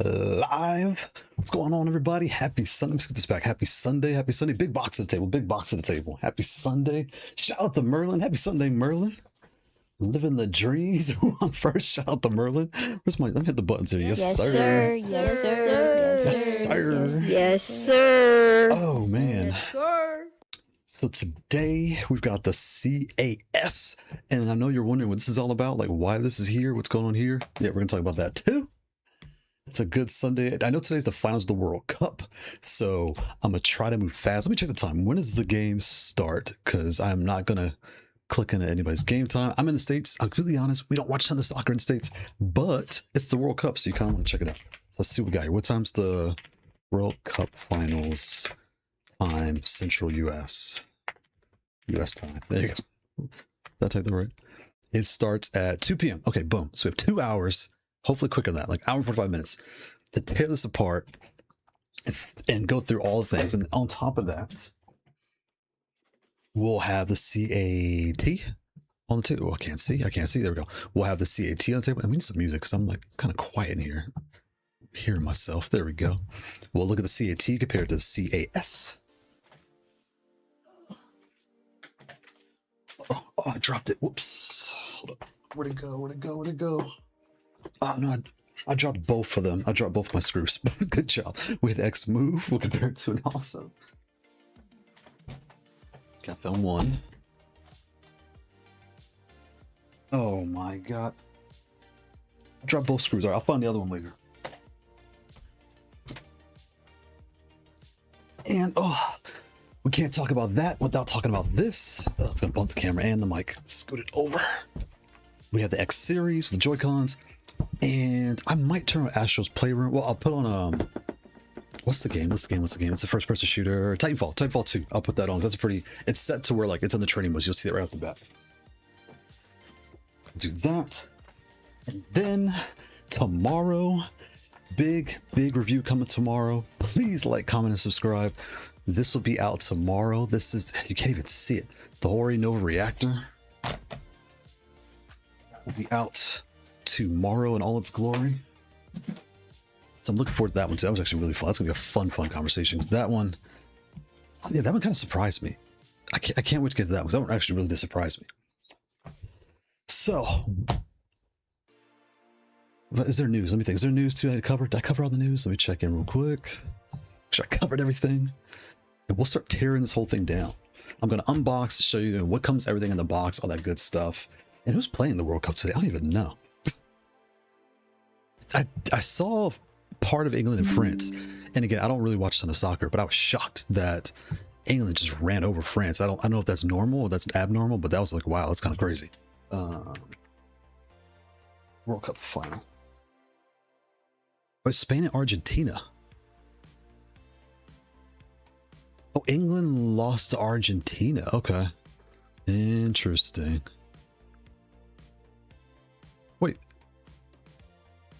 Live. What's going on, everybody? Happy Sunday. Let's get this back. Happy Sunday. Happy Sunday. Big box at the table. Big box at the table. Happy Sunday. Shout out to Merlin. Happy Sunday, Merlin. Living the dreams. Who on first? Shout out to Merlin. Where's my? Let me hit the buttons here. Yes, Yes, sir. sir. Yes, sir. Yes, sir. Yes, sir. Oh man. Yes, sir. So today we've got the CAS, and I know you're wondering what this is all about, like why this is here, what's going on here. Yeah, we're gonna talk about that too. It's a good Sunday. I know today's the finals of the World Cup, so I'm gonna try to move fast. Let me check the time. When does the game start? Because I'm not gonna click into anybody's game time. I'm in the States. I'm completely honest. We don't watch a ton of soccer in the States, but it's the World Cup, so you kind of want to check it out. So let's see what we got here. What time's the World Cup finals time? Central US time. There you go. Did I type that right? It starts at 2 p.m. Okay, boom. So we have 2 hours, hopefully quicker than that, like hour and 45 minutes to tear this apart and go through all the things. And on top of that, we'll have the CAT on the table. Oh, I can't see. There we go. We'll have the CAT on the table. And we need some music because I'm like kind of quiet in here. Hearing myself. There we go. We'll look at the CAT compared to the CAS. Oh, I dropped it. Whoops. Hold up. Where'd it go? Oh, no, I dropped both of them. I dropped both my screws. Good job. With X move, we'll compare it to it also. Got film one. Oh my god. I dropped both screws. All right, I'll find the other one later. And, oh, we can't talk about that without talking about this. It's gonna bump the camera and the mic. Scoot it over. We have the X series, the Joy-Cons, and I might turn on Astro's Playroom. Well, I'll put on what's the game? It's a first-person shooter. Titanfall 2. I'll put that on. That's a pretty. It's set to where like it's on the training mode. You'll see it right off the bat. Do that, and then tomorrow, big review coming tomorrow. Please like, comment, and subscribe. This will be out tomorrow. This is, you can't even see it. The Hori Nova Reactor will be out tomorrow in all its glory. So I'm looking forward to that one too. That was actually really fun. That's gonna be a fun conversation. That one, yeah, that one kind of surprised me. I can't wait to get to that one because that one actually really did surprise me. So, but is there news? Let me think. Is there news too I need to cover? Did I cover all the news? Let me check in real quick. Sure, I covered everything. And we'll start tearing this whole thing down. I'm going to unbox, show you what comes, everything in the box, all that good stuff. And who's playing the World Cup today? I don't even know. I saw part of England and France. And again, I don't really watch a ton of soccer, but I was shocked that England just ran over France. I don't know if that's normal or that's abnormal, but that was like, wow, that's kind of crazy. World Cup final. But Spain and Argentina. Oh, England lost to Argentina. Okay. Interesting. Wait.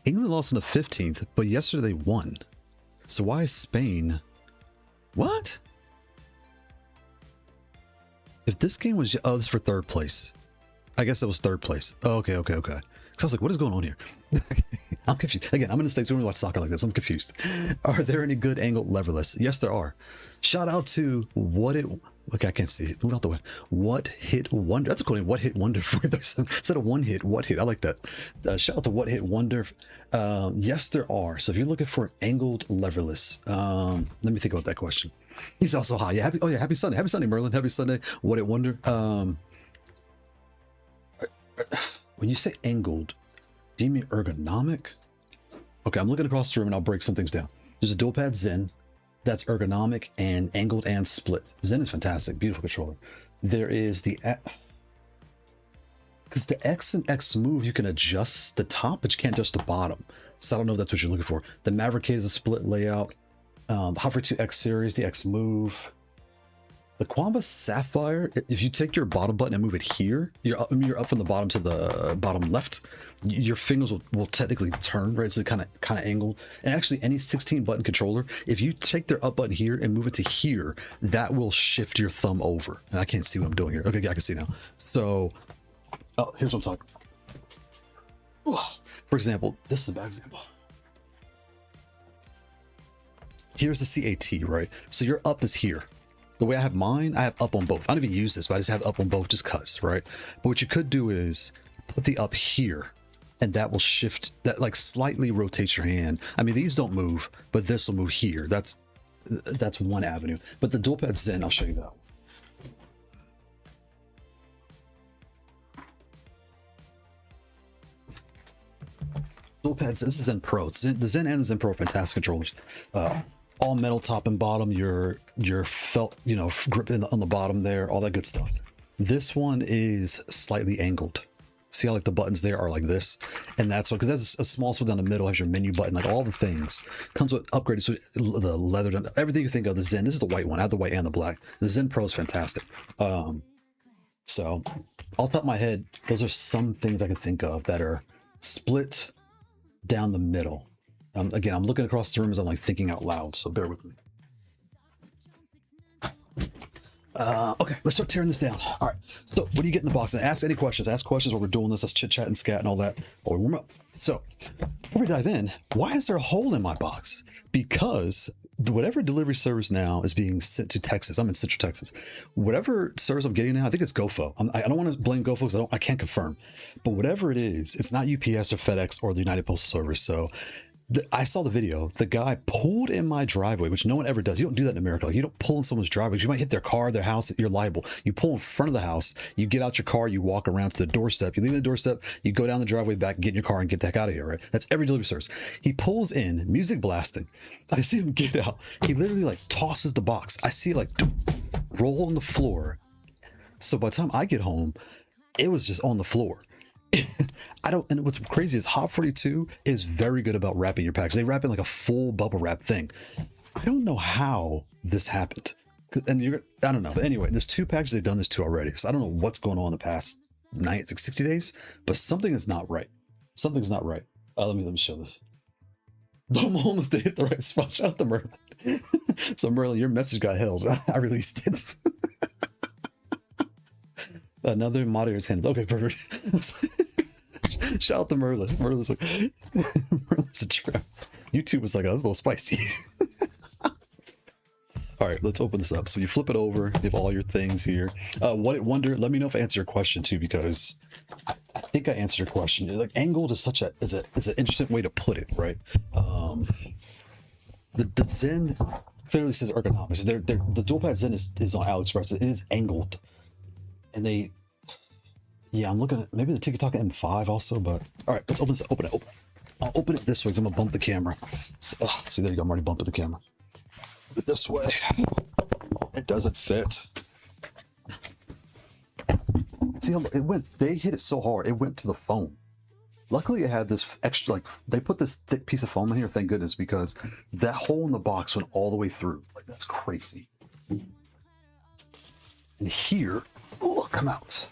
England lost on the 15th, but yesterday they won. So why is Spain? What? If this game was... Oh, this is for third place. I guess it was third place. Oh, okay. Because I was like, what is going on here? I'm confused. Again, I'm in the States. We don't really watch soccer like this. I'm confused. Are there any good angled leverless? Yes, there are. Shout out to What It... Okay, I can't see it. Move out the way. What Hit Wonder. That's a cool name. What Hit Wonder. Instead of one hit, what hit. I like that. Shout out to What Hit Wonder. Yes, there are. So if you're looking for angled leverless, let me think about that question. He's also high. Yeah, happy Sunday. Happy Sunday, Merlin. Happy Sunday. What Hit Wonder. When you say angled, do you mean ergonomic? Okay, I'm looking across the room and I'll break some things down. There's a dual pad Zen that's ergonomic and angled and split. Zen is fantastic, beautiful controller. There is the, because the X and X move, you can adjust the top, but you can't adjust the bottom. So I don't know if that's what you're looking for. The Maverick is a split layout. The Hover 2 X series, the X move. The Quamba Sapphire, if you take your bottom button and move it here, you're up from the bottom to the bottom left, your fingers will technically turn, right? So kind of angled. And actually any 16 button controller, if you take their up button here and move it to here, that will shift your thumb over. And I can't see what I'm doing here. Okay, I can see now. So, oh, here's what I'm talking. For example, this is a bad example. here's the CAT, right? So your up is here. The way I have mine, I have up on both. I don't even use this, but I just have up on both just cuts, right? But what you could do is put the up here, and that will shift, that like slightly rotates your hand. I mean, these don't move, but this will move here. That's one avenue. But the dual pad Zen, I'll show you that. Dual pads, this is Zen Pro. The Zen and the Zen Pro are fantastic controllers. All metal top and bottom, your felt, you know, grip on the bottom there, all that good stuff. This one is slightly angled. See how like the buttons there are like this, and that's what, because that's a small switch down the middle, has your menu button, like all the things. Comes with upgraded, so the leather, everything you think of. The Zen, this is the white one. I have the white and the black. The Zen Pro is fantastic. So off the top of my head, those are some things I can think of that are split down the middle. Again, I'm looking across the room as I'm like thinking out loud, so bear with me. Okay, let's start tearing this down. All right, so what do you get in the box? And ask any questions. Ask questions while we're doing this. Let's chit chat and scat and all that while we warm up. So before we dive in, why is there a hole in my box? Because whatever delivery service now is being sent to Texas. I'm in Central Texas. Whatever service I'm getting now, I think it's GoFo. I don't want to blame GoFo because I can't confirm. But whatever it is, it's not UPS or FedEx or the United Postal Service. So I saw the video. The guy pulled in my driveway, which no one ever does. You don't do that in America. Like, you don't pull in someone's driveway. You might hit their car, their house. You're liable. You pull in front of the house. You get out your car. You walk around to the doorstep. You leave the doorstep. You go down the driveway back, get in your car, and get the heck out of here. Right? That's every delivery service. He pulls in, music blasting. I see him get out. He literally like tosses the box. I see it like roll on the floor. So by the time I get home, it was just on the floor. And what's crazy is Haute42 is very good about wrapping your package. They wrap in like a full bubble wrap thing. I don't know how this happened. And I don't know. But anyway, there's 2 packages they've done this to already. So I don't know what's going on in the past 60 days, but something is not right. Something's not right. Let me show this. I'm almost to hit the right spot. Shout out to Merlin. So Merlin, your message got held. I released it. Another moderator's hand. Okay, perfect. Shout out to Merlin. Merlin's like, Merlin's a trap. YouTube was like, oh, that's a little spicy. All right, let's open this up. So you flip it over, you have all your things here. Wonder, let me know if I answered your question too, because I think I answered your question. Like, angled is such is an interesting way to put it, right? The Zen clearly says ergonomics. The dual pad Zen is on AliExpress. It is angled. And yeah, I'm looking at maybe the Tikitaka M5 also, but all right, let's open this. Open it. I'll open it this way because I'm gonna bump the camera. So, see, there you go. I'm already bumping the camera. Put it this way. It doesn't fit. See how it went? They hit it so hard, it went to the foam. Luckily, it had this extra, like, they put this thick piece of foam in here, thank goodness, because that hole in the box went all the way through. Like, that's crazy. And here, oh, come out,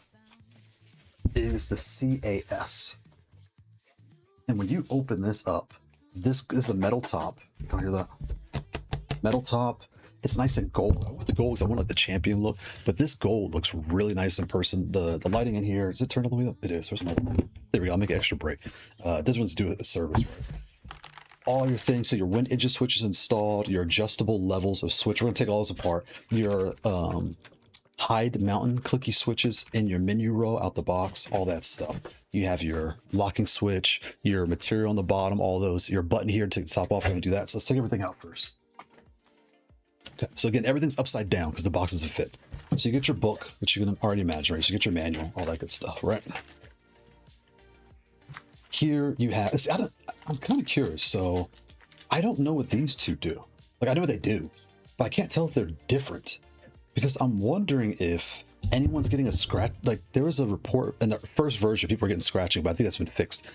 is the CAS. And when you open this up, this is a metal top. You can hear that? Metal top. It's nice and gold. With the gold, I want like the champion look, but this gold looks really nice in person. The lighting in here, is it turned all the way up? It is. There's another one. There we go. I'll make an extra break. This one's do a service. All your things, so your wind engine switch is installed, your adjustable levels of switch. We're gonna take all those apart. Your hide mountain clicky switches in your menu row out the box, all that stuff. You have your locking switch, your material on the bottom, all those, your button here to take the top off. We're gonna do that. So let's take everything out first. Okay, so again, everything's upside down because the box doesn't fit. So you get your book, which you can already imagine, right? So you get your manual, all that good stuff, right? Here you have, see, I'm kind of curious. So I don't know what these two do. Like, I know what they do, but I can't tell if they're different because I'm wondering if anyone's getting a scratch. Like, there was a report in the first version, people were getting scratching, but I think that's been fixed.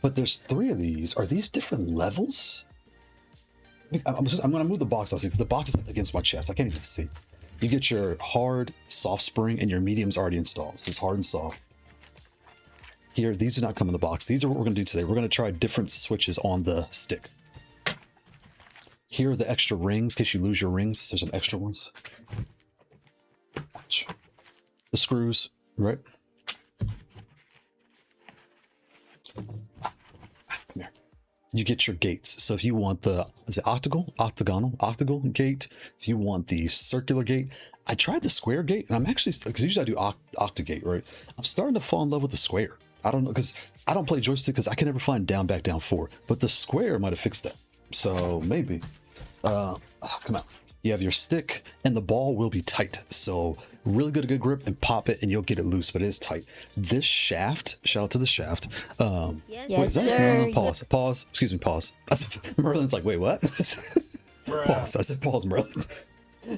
But there's 3 of these. Are these different levels? I'm going to move the box out because the box is against my chest. I can't even see. You get your hard, soft spring, and your medium's already installed. So it's hard and soft. Here, these do not come in the box. These are what we're going to do today. We're going to try different switches on the stick. Here are the extra rings, in case you lose your rings. There's some extra ones. The screws, right? Come here. you get your gates. So if you want the, is it octagonal gate, if you want the circular gate, I tried the square gate, and I'm actually, because usually I do octagate, right? I'm starting to fall in love with the square. I don't know, because I don't play joystick, because I can never find down, back, down, forward. But the square might have fixed that. So maybe. Come on. You have your stick, and the ball will be tight. So really good grip, and pop it, and you'll get it loose, but it is tight. This shaft, shout out to the shaft. Yes, No, sir. pause. Excuse me, pause. Merlin's like, wait, what? Pause. I said pause, Merlin.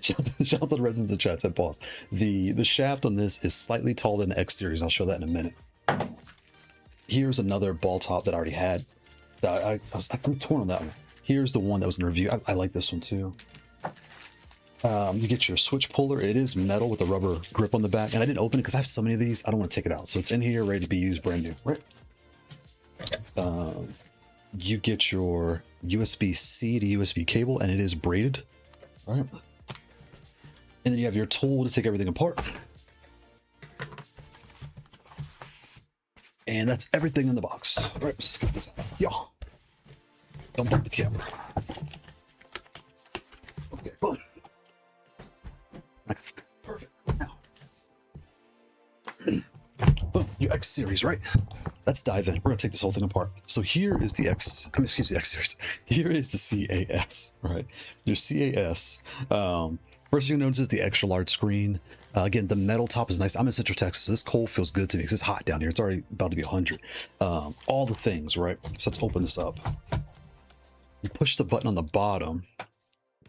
Shout out to the residents of the chat, said pause. The shaft on this is slightly taller than the X series, and I'll show that in a minute. Here's another ball top that I already had. I'm torn on that one. Here's the one that was in the review. I like this one too. You get your switch puller. It is metal with a rubber grip on the back, and I didn't open it because I have so many of these. I don't want to take it out, so it's in here ready to be used, brand new. Right. You get your USB-C to USB cable, and it is braided. All right. And then you have your tool to take everything apart. And that's everything in the box. All right, let's get this out. Yeah. Don't bump the camera. Okay, boom. Perfect. Now. Boom, your X series, right? Let's dive in. We're gonna take this whole thing apart. So here is the X series. Here is the CAS, right? Your CAS. First thing you notice is the extra large screen. Again, the metal top is nice. I'm in Central Texas, so this cold feels good to me because it's hot down here. It's already about to be 100. All the things, right? So let's open this up. You push the button on the bottom,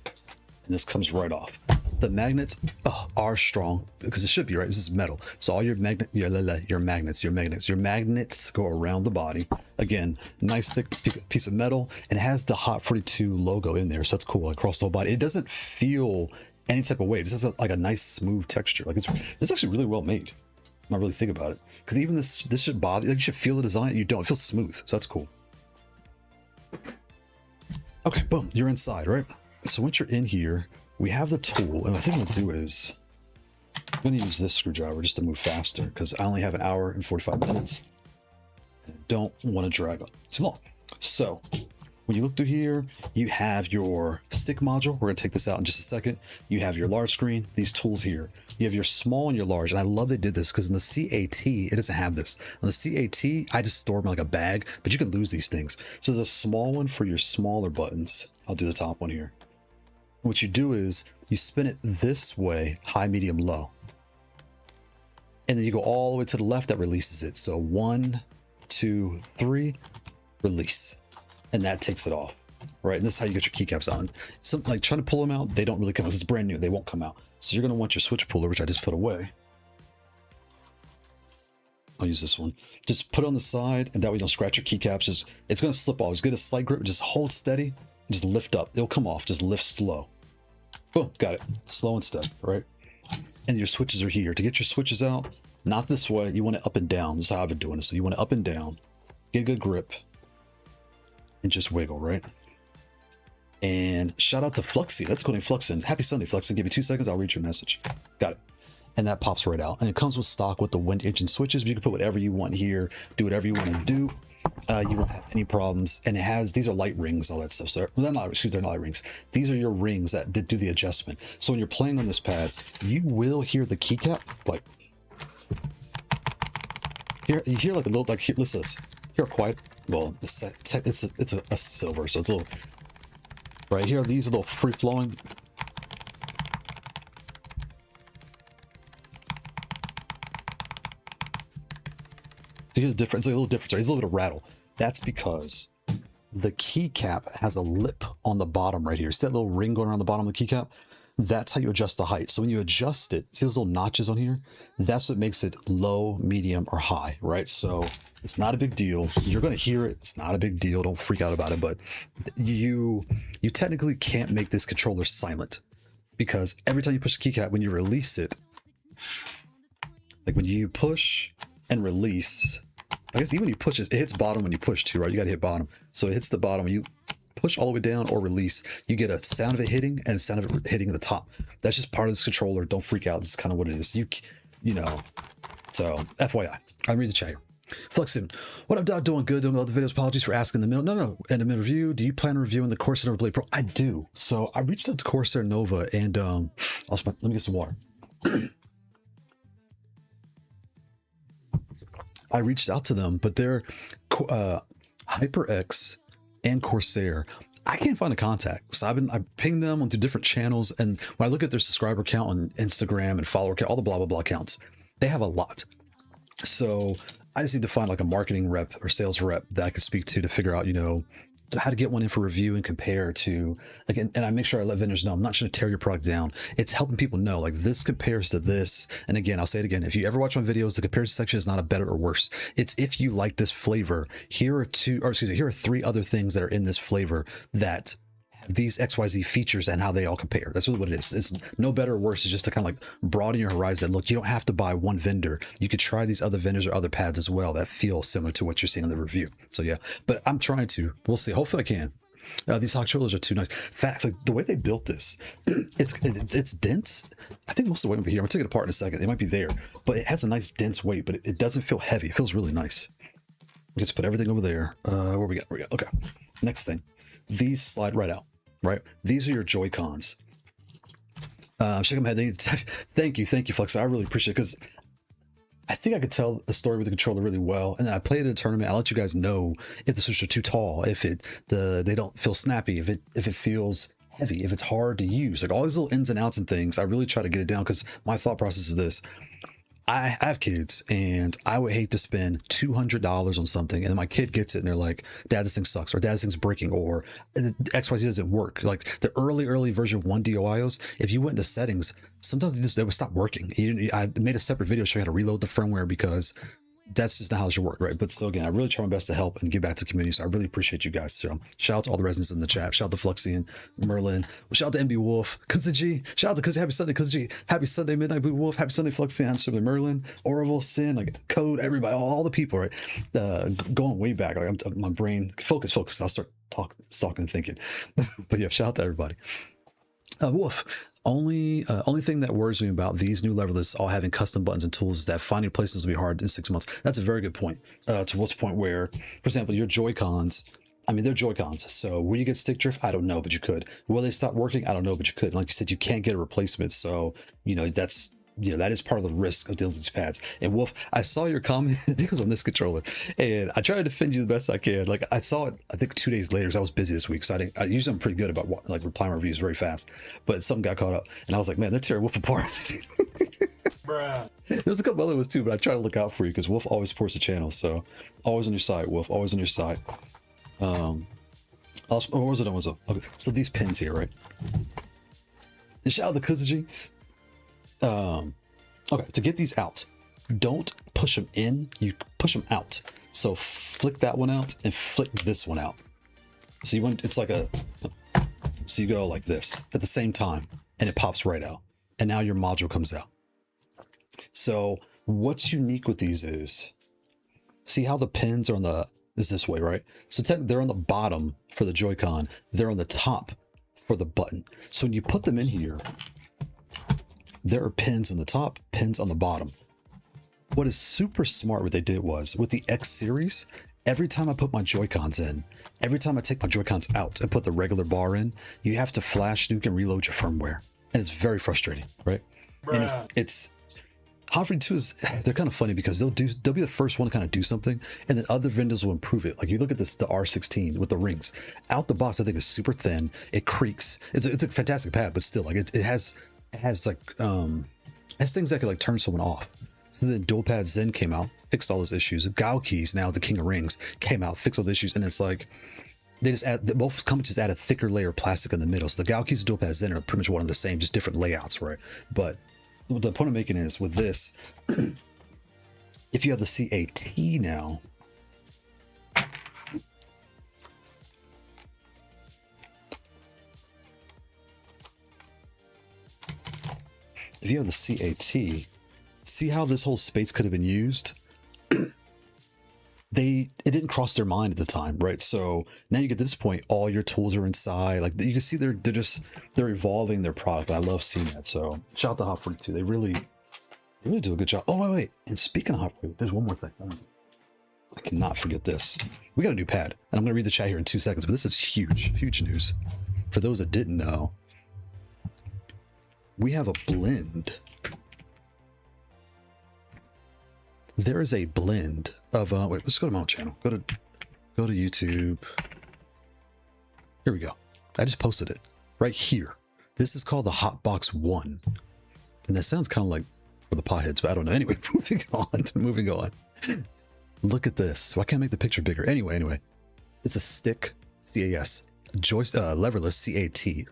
and this comes right off. The magnets are strong because it should be, right? This is metal. So all your magnets go around the body. Again, nice thick piece of metal, and it has the Haute42 logo in there, so that's cool across the whole body. It doesn't feel any type of weight. This is like a nice smooth texture. Like it's actually really well made. When I really think about it, because even this should bother. Like you should feel the design. You don't. It feels smooth, so that's cool. Okay, boom. You're inside, right? So once you're in here, we have the tool, and I think what I'll do is I'm going to use this screwdriver just to move faster because I only have an hour and 45 minutes. And I don't want to drag on too long. So when you look through here, you have your stick module. We're going to take this out in just a second. You have your large screen, these tools here. You have your small and your large. And I love they did this because in the CAT, it doesn't have this. On the CAT, I just store them like a bag, but you can lose these things. So there's a small one for your smaller buttons. I'll do the top one here. What you do is you spin it this way, high, medium, low. And then you go all the way to the left, that releases it. So 1, 2, 3, release. And that takes it off, right? And this is how you get your keycaps on. Something like trying to pull them out, they don't really come out. This is brand new, they won't come out. So you're gonna want your switch puller, which I just put away. I'll use this one. Just put it on the side, and that way you don't scratch your keycaps. It's gonna slip off. Just get a slight grip, just hold steady, just lift up. It'll come off, just lift slow. Boom, got it. Slow and steady, right? And your switches are here. To get your switches out, not this way, you want it up and down. This is how I've been doing it. So you want it up and down, get a good grip, and just wiggle, right? And shout out to Fluxy. Let's go to Fluxin. Happy Sunday, Fluxin. Give me 2 seconds, I'll read your message. Got it. And that pops right out. And it comes with stock with the wind engine switches. You can put whatever you want here, do whatever you want to do. You won't have any problems. And it has, these are light rings, all that stuff. So they're not light rings. These are your rings that do the adjustment. So when you're playing on this pad, you will hear the keycap, like, here, you hear like a little, like, here, listen to this. Hear quiet. Well, it's a silver, so it's a little, right here, these are a little free flowing. So here's the difference, like a little difference, right? There's a little bit of rattle. That's because the keycap has a lip on the bottom right here. See that little ring going around the bottom of the keycap? That's how you adjust the height. So when you adjust it, see those little notches on here? That's what makes it low, medium, or high, right? So it's not a big deal. You're going to hear it. It's not a big deal. Don't freak out about it. But you technically can't make this controller silent because every time you push the keycap, when you release it, like when you push and release, I guess even when you push it hits bottom when you push too, right? You got to hit bottom. So it hits the bottom when you push all the way down or release, you get a sound of it hitting and a sound of it hitting the top. That's just part of this controller. Don't freak out. This is kind of what it is. You know, so FYI, I'm reading the chat here. Flexing. What up, Doc? Doing good. Doing all the videos. Apologies for asking in the middle. No. In the middle review, do you plan on reviewing the Corsair Nova Blade Pro? I do. So I reached out to Corsair Nova and let me get some water. I reached out to them, but they're HyperX and Corsair. I can't find a contact. So I pinged them on through different channels. And when I look at their subscriber count on Instagram and follower count, all the blah, blah, blah accounts, they have a lot. So I just need to find like a marketing rep or sales rep that I can speak to figure out, you know, how to get one in for review and compare to, like, and I make sure I let vendors know I'm not trying to tear your product down. It's helping people know like this compares to this. And again, I'll say it again. If you ever watch my videos, the comparison section is not a better or worse. It's if you like this flavor, here are three other things that are in this flavor that have these XYZ features and how they all compare. That's really what it is. It's no better or worse. It's just to kind of like broaden your horizon. Look, you don't have to buy one vendor. You could try these other vendors or other pads as well that feel similar to what you're seeing in the review. So yeah, but I'm trying to, we'll see. Hopefully I can. These hot controllers are too nice. Facts, like the way they built this, it's dense. I think most of the weight will be here. I'm gonna take it apart in a second. It might be there, but it has a nice dense weight, but it doesn't feel heavy. It feels really nice. Let's put everything over there. Where we got? Okay. Next thing, these slide right out. Right, these are your Joy-Cons. Shake them head. Thank you, Flex. I really appreciate it because I think I could tell the story with the controller really well. And then I played in a tournament. I'll let you guys know if the switches are too tall, if they don't feel snappy, if it feels heavy, if it's hard to use, like all these little ins and outs and things. I really try to get it down because my thought process is this. I have kids and I would hate to spend $200 on something and my kid gets it and they're like, Dad, this thing sucks, or Dad, this thing's breaking, or XYZ doesn't work. Like the early version 1 DOIOs, if you went into settings, sometimes they would stop working. I made a separate video showing how to reload the firmware because that's just not how it should work, right? But still, again, I really try my best to help and give back to the community. So I really appreciate you guys. So shout out to all the residents in the chat. Shout out to Fluxy and Merlin. Shout out to MB Wolf, Kuzaji. Shout out to Kuzaji. Happy Sunday, Kuzaji. Happy Sunday, Midnight Blue Wolf. Happy Sunday, Fluxy. I'm Simply Merlin, Orville, Sin, like Code, everybody, all the people, right? Going way back. Like my brain, focus. I'll start talking and thinking. But yeah, shout out to everybody. Wolf. Only thing that worries me about these new Leverless all having custom buttons and tools is that finding places will be hard in 6 months. That's a very good point. To what's point where, for example, your Joy-Cons, I mean, they're Joy-Cons. So will you get stick drift? I don't know, but you could. Will they stop working? I don't know, but you could. Like you said, you can't get a replacement. So, you know, that is part of the risk of dealing with these pads. And Wolf, I saw your comment. I think it was on this controller, and I tried to defend you the best I can. Like I saw it, I think 2 days later because I was busy this week. So I usually I'm pretty good about like replying reviews very fast, but something got caught up, and I was like, man, they're tearing Wolf apart. Bruh. There's a couple other ones too, but I try to look out for you because Wolf always supports the channel. So always on your side, Wolf. Always on your side. What was it? Okay, so these pins here, right? And shout out to Kuzaji. Okay, to get these out, don't push them in, you push them out. So flick that one out and flick this one out. So so you go like this at the same time and it pops right out. And now your module comes out. So what's unique with these is, see how the pins are is this way, right? So technically they're on the bottom for the Joy-Con, they're on the top for the button. So when you put them in here, there are pins on the top, pins on the bottom. What is super smart, what they did was, with the X series, every time I put my Joy-Cons in, every time I take my Joy-Cons out and put the regular bar in, you have to flash nuke and reload your firmware. And it's very frustrating, right? Bruh. And it's Haute42 is, they're kind of funny because they'll be the first one to kind of do something, and then other vendors will improve it. Like you look at this, the R16 with the rings. Out the box, I think is super thin. It creaks. It's a fantastic pad, but still, like it has things that could like turn someone off. So then dual pad Zen came out, fixed all those issues. Gao keys, now the King of Rings, came out, fixed all the issues, and it's like they just both companies just add a thicker layer of plastic in the middle. So the Gao keys and dual pad Zen are pretty much one and the same, just different layouts, right? But the point I'm making is with this, if you have the CAT now, if you have the CAT, see how this whole space could have been used? It didn't cross their mind at the time, right? So now you get to this point, all your tools are inside. Like you can see they're evolving their product. I love seeing that. So shout out to Haute42. They really do a good job. Oh wait. And speaking of Haute42, there's one more thing. I cannot forget this. We got a new pad, and I'm going to read the chat here in 2 seconds, but this is huge news. For those that didn't know, we have a blend. There is a blend of, wait, let's go to my own channel. Go to YouTube. Here we go. I just posted it right here. This is called the Hotbox 1. And that sounds kind of like for the potheads, but I don't know. Anyway, moving on. Look at this. Why can't I make the picture bigger? Anyway. It's a stick, CAS, leverless, CAT.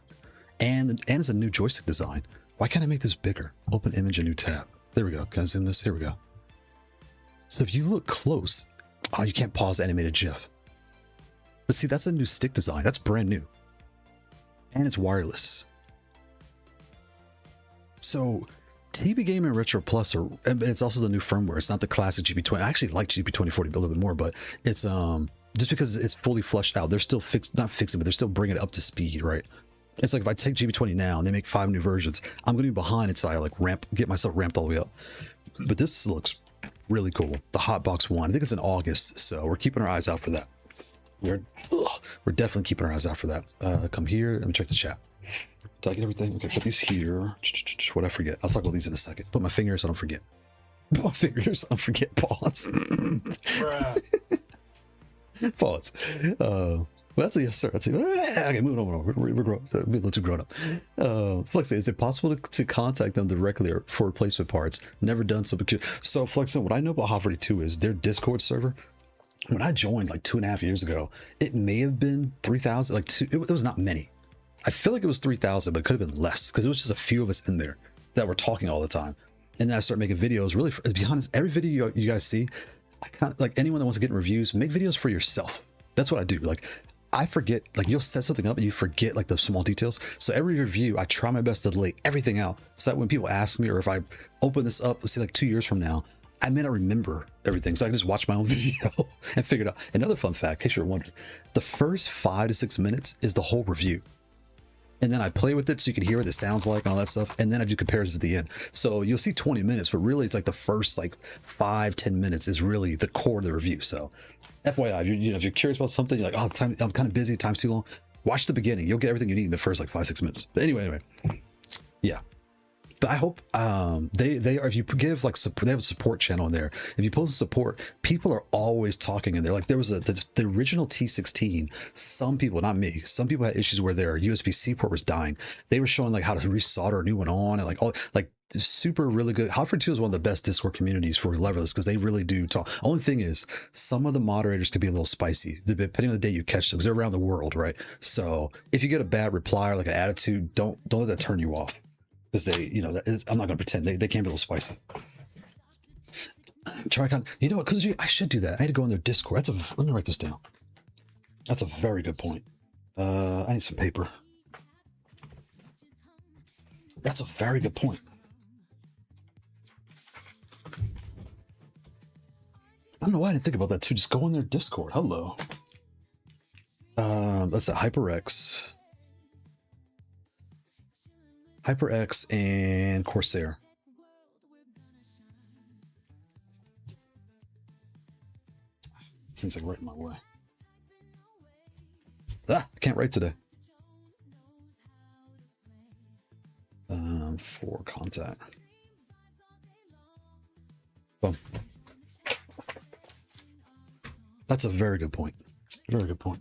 And it's a new joystick design. Why can't I make this bigger? Open image, a new tab. There we go. Can I zoom this? Here we go. So if you look close, oh, you can't pause animated GIF. But see, that's a new stick design. That's brand new. And it's wireless. So TB Game and Retro Plus and it's also the new firmware. It's not the classic GP20. I actually like GP2040 a little bit more, but it's just because it's fully fleshed out. They're still not fixing, but they're still bringing it up to speed, right? It's like if I take GB20 now and they make 5 new versions, I'm going to be behind until I like get myself ramped all the way up. But this looks really cool. The Hotbox 1. I think it's in August, so we're keeping our eyes out for that. We're definitely keeping our eyes out for that. Come here. Let me check the chat. Did I get everything? Okay, put these here. What I forget? I'll talk about these in a second. Put my finger so I don't forget. Put my finger so I don't forget. Pause. Pause. Well, that's a yes, sir. That's a, okay, moving on. We're grown. We're a little too grown up. Flexi, is it possible to contact them directly or for replacement parts? Never done so. So, Flexi, what I know about Haute42 is their Discord server. When I joined like 2.5 years ago, it may have been 3,000. Like it was not many. I feel like it was 3,000, but it could have been less because it was just a few of us in there that were talking all the time. And then I started making videos. Really, to be honest, every video you guys see, I kind of like anyone that wants to get in reviews, make videos for yourself. That's what I do. Like, I forget, like you'll set something up and you forget like the small details. So every review, I try my best to lay everything out so that when people ask me, or if I open this up, let's say like 2 years from now, I may not remember everything. So I can just watch my own video and figure it out. Another fun fact, in case you're wondering, the first 5 to 6 minutes is the whole review. And then I play with it so you can hear what it sounds like and all that stuff. And then I do comparisons at the end. So you'll see 20 minutes, but really it's like the first like 5-10 minutes is really the core of the review. So FYI, if you're curious about something, you're like, oh, I'm kind of busy, time's too long. Watch the beginning. You'll get everything you need in the first like 5-6 minutes. But anyway, yeah. But I hope they are, if you give like support, they have a support channel in there. If you post support, people are always talking in there. Like there was the original T16. Some people, not me, some people had issues where their USB-C port was dying. They were showing like how to resolder a new one on and like all like super really good. Haute42 is one of the best Discord communities for Leverless because they really do talk. Only thing is, some of the moderators could be a little spicy depending on the day you catch them because they're around the world, right? So if you get a bad reply or like an attitude, don't let that turn you off. Because they, I'm not going to pretend they can be a little spicy. Tricon, you know what? Because I should do that. I need to go in their Discord. Let me write this down. That's a very good point. I need some paper. That's a very good point. I don't know why I didn't think about that too. Just go in their Discord. Hello. That's a HyperX. HyperX and Corsair. Seems like right in my way. I can't write today. For contact. Boom. That's a very good point. Very good point.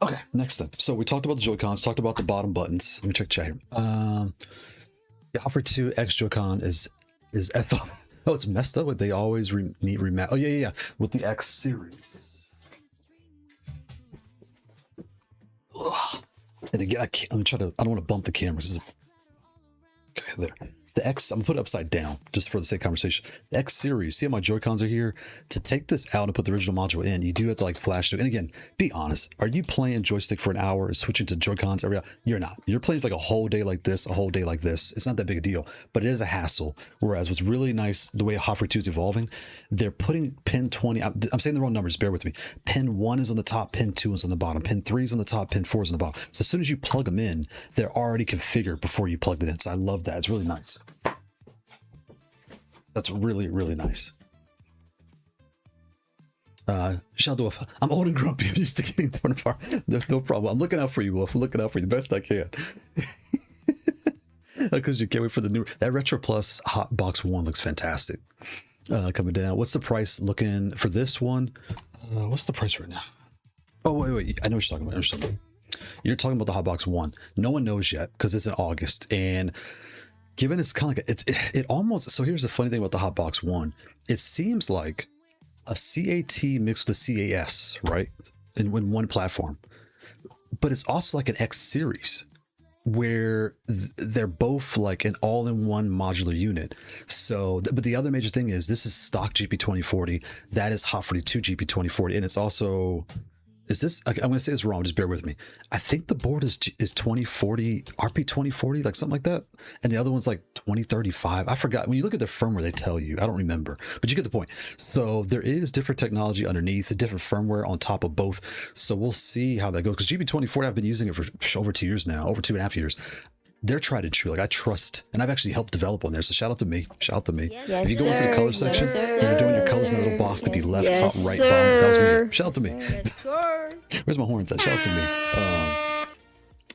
Okay, next thing. So we talked about the Joy-Cons, talked about the bottom buttons. Let me check chat here. The Haute42 X Joy-Con is F up. Oh, it's messed up. They always need remap. Oh yeah. With the X series. Ugh. And again, let me try to. I don't want to bump the cameras. Okay, there. The X, I'm gonna put it upside down just for the sake of conversation. The X series, see how my Joy-Cons are here? To take this out and put the original module in, you do have to like flash it. And again, be honest, are you playing joystick for an hour and switching to Joy-Cons every hour? You're not. You're playing for like a whole day like this, a whole day like this. It's not that big a deal, but it is a hassle. Whereas what's really nice, the way Haute42 is evolving, they're putting pin 20, I'm saying the wrong numbers, bear with me. Pin 1 is on the top, pin 2 is on the bottom, pin 3 is on the top, pin 4 is on the bottom. So as soon as you plug them in, they're already configured before you plugged it in. So I love that. It's really nice. That's really, really nice. Shout out to I'm old and grumpy. I'm used to getting torn apart. No problem. I'm looking out for you, Wolf. I'm looking out for you the best I can. Because you can't wait for the new that Retro Plus Hot Box 1 looks fantastic. Coming down. What's the price looking for this one? What's the price right now? Oh wait. I know what you're talking about. You're talking about the Hot Box 1. No one knows yet because it's in August, and given it's kind of like it almost. So here's the funny thing about the Hot Box 1. It seems like a CAT mixed with a CAS, right? In one platform, but it's also like an X series where they're both like an all-in-one modular unit. So but the other major thing is this is stock GP2040, that is Haute42 GP2040, and it's also I'm gonna say this wrong, just bear with me. I think the board is 2040 RP2040, like something like that, and the other one's like 2035. I forgot. When you look at the firmware, they tell you. I don't remember, but you get the point. So there is different technology underneath, different firmware on top of both. So we'll see how that goes, because GP2040, I've been using it for over 2 years now, over 2.5 years. They're tried and true. Like I trust, and I've actually helped develop on there. So shout out to me. Yes, if you go into the color section and you're doing your colors in a little box, could be left, Yes, top, right, bottom. That was me. Shout out to me. Yes, sir. Where's my horns at? Shout out to me.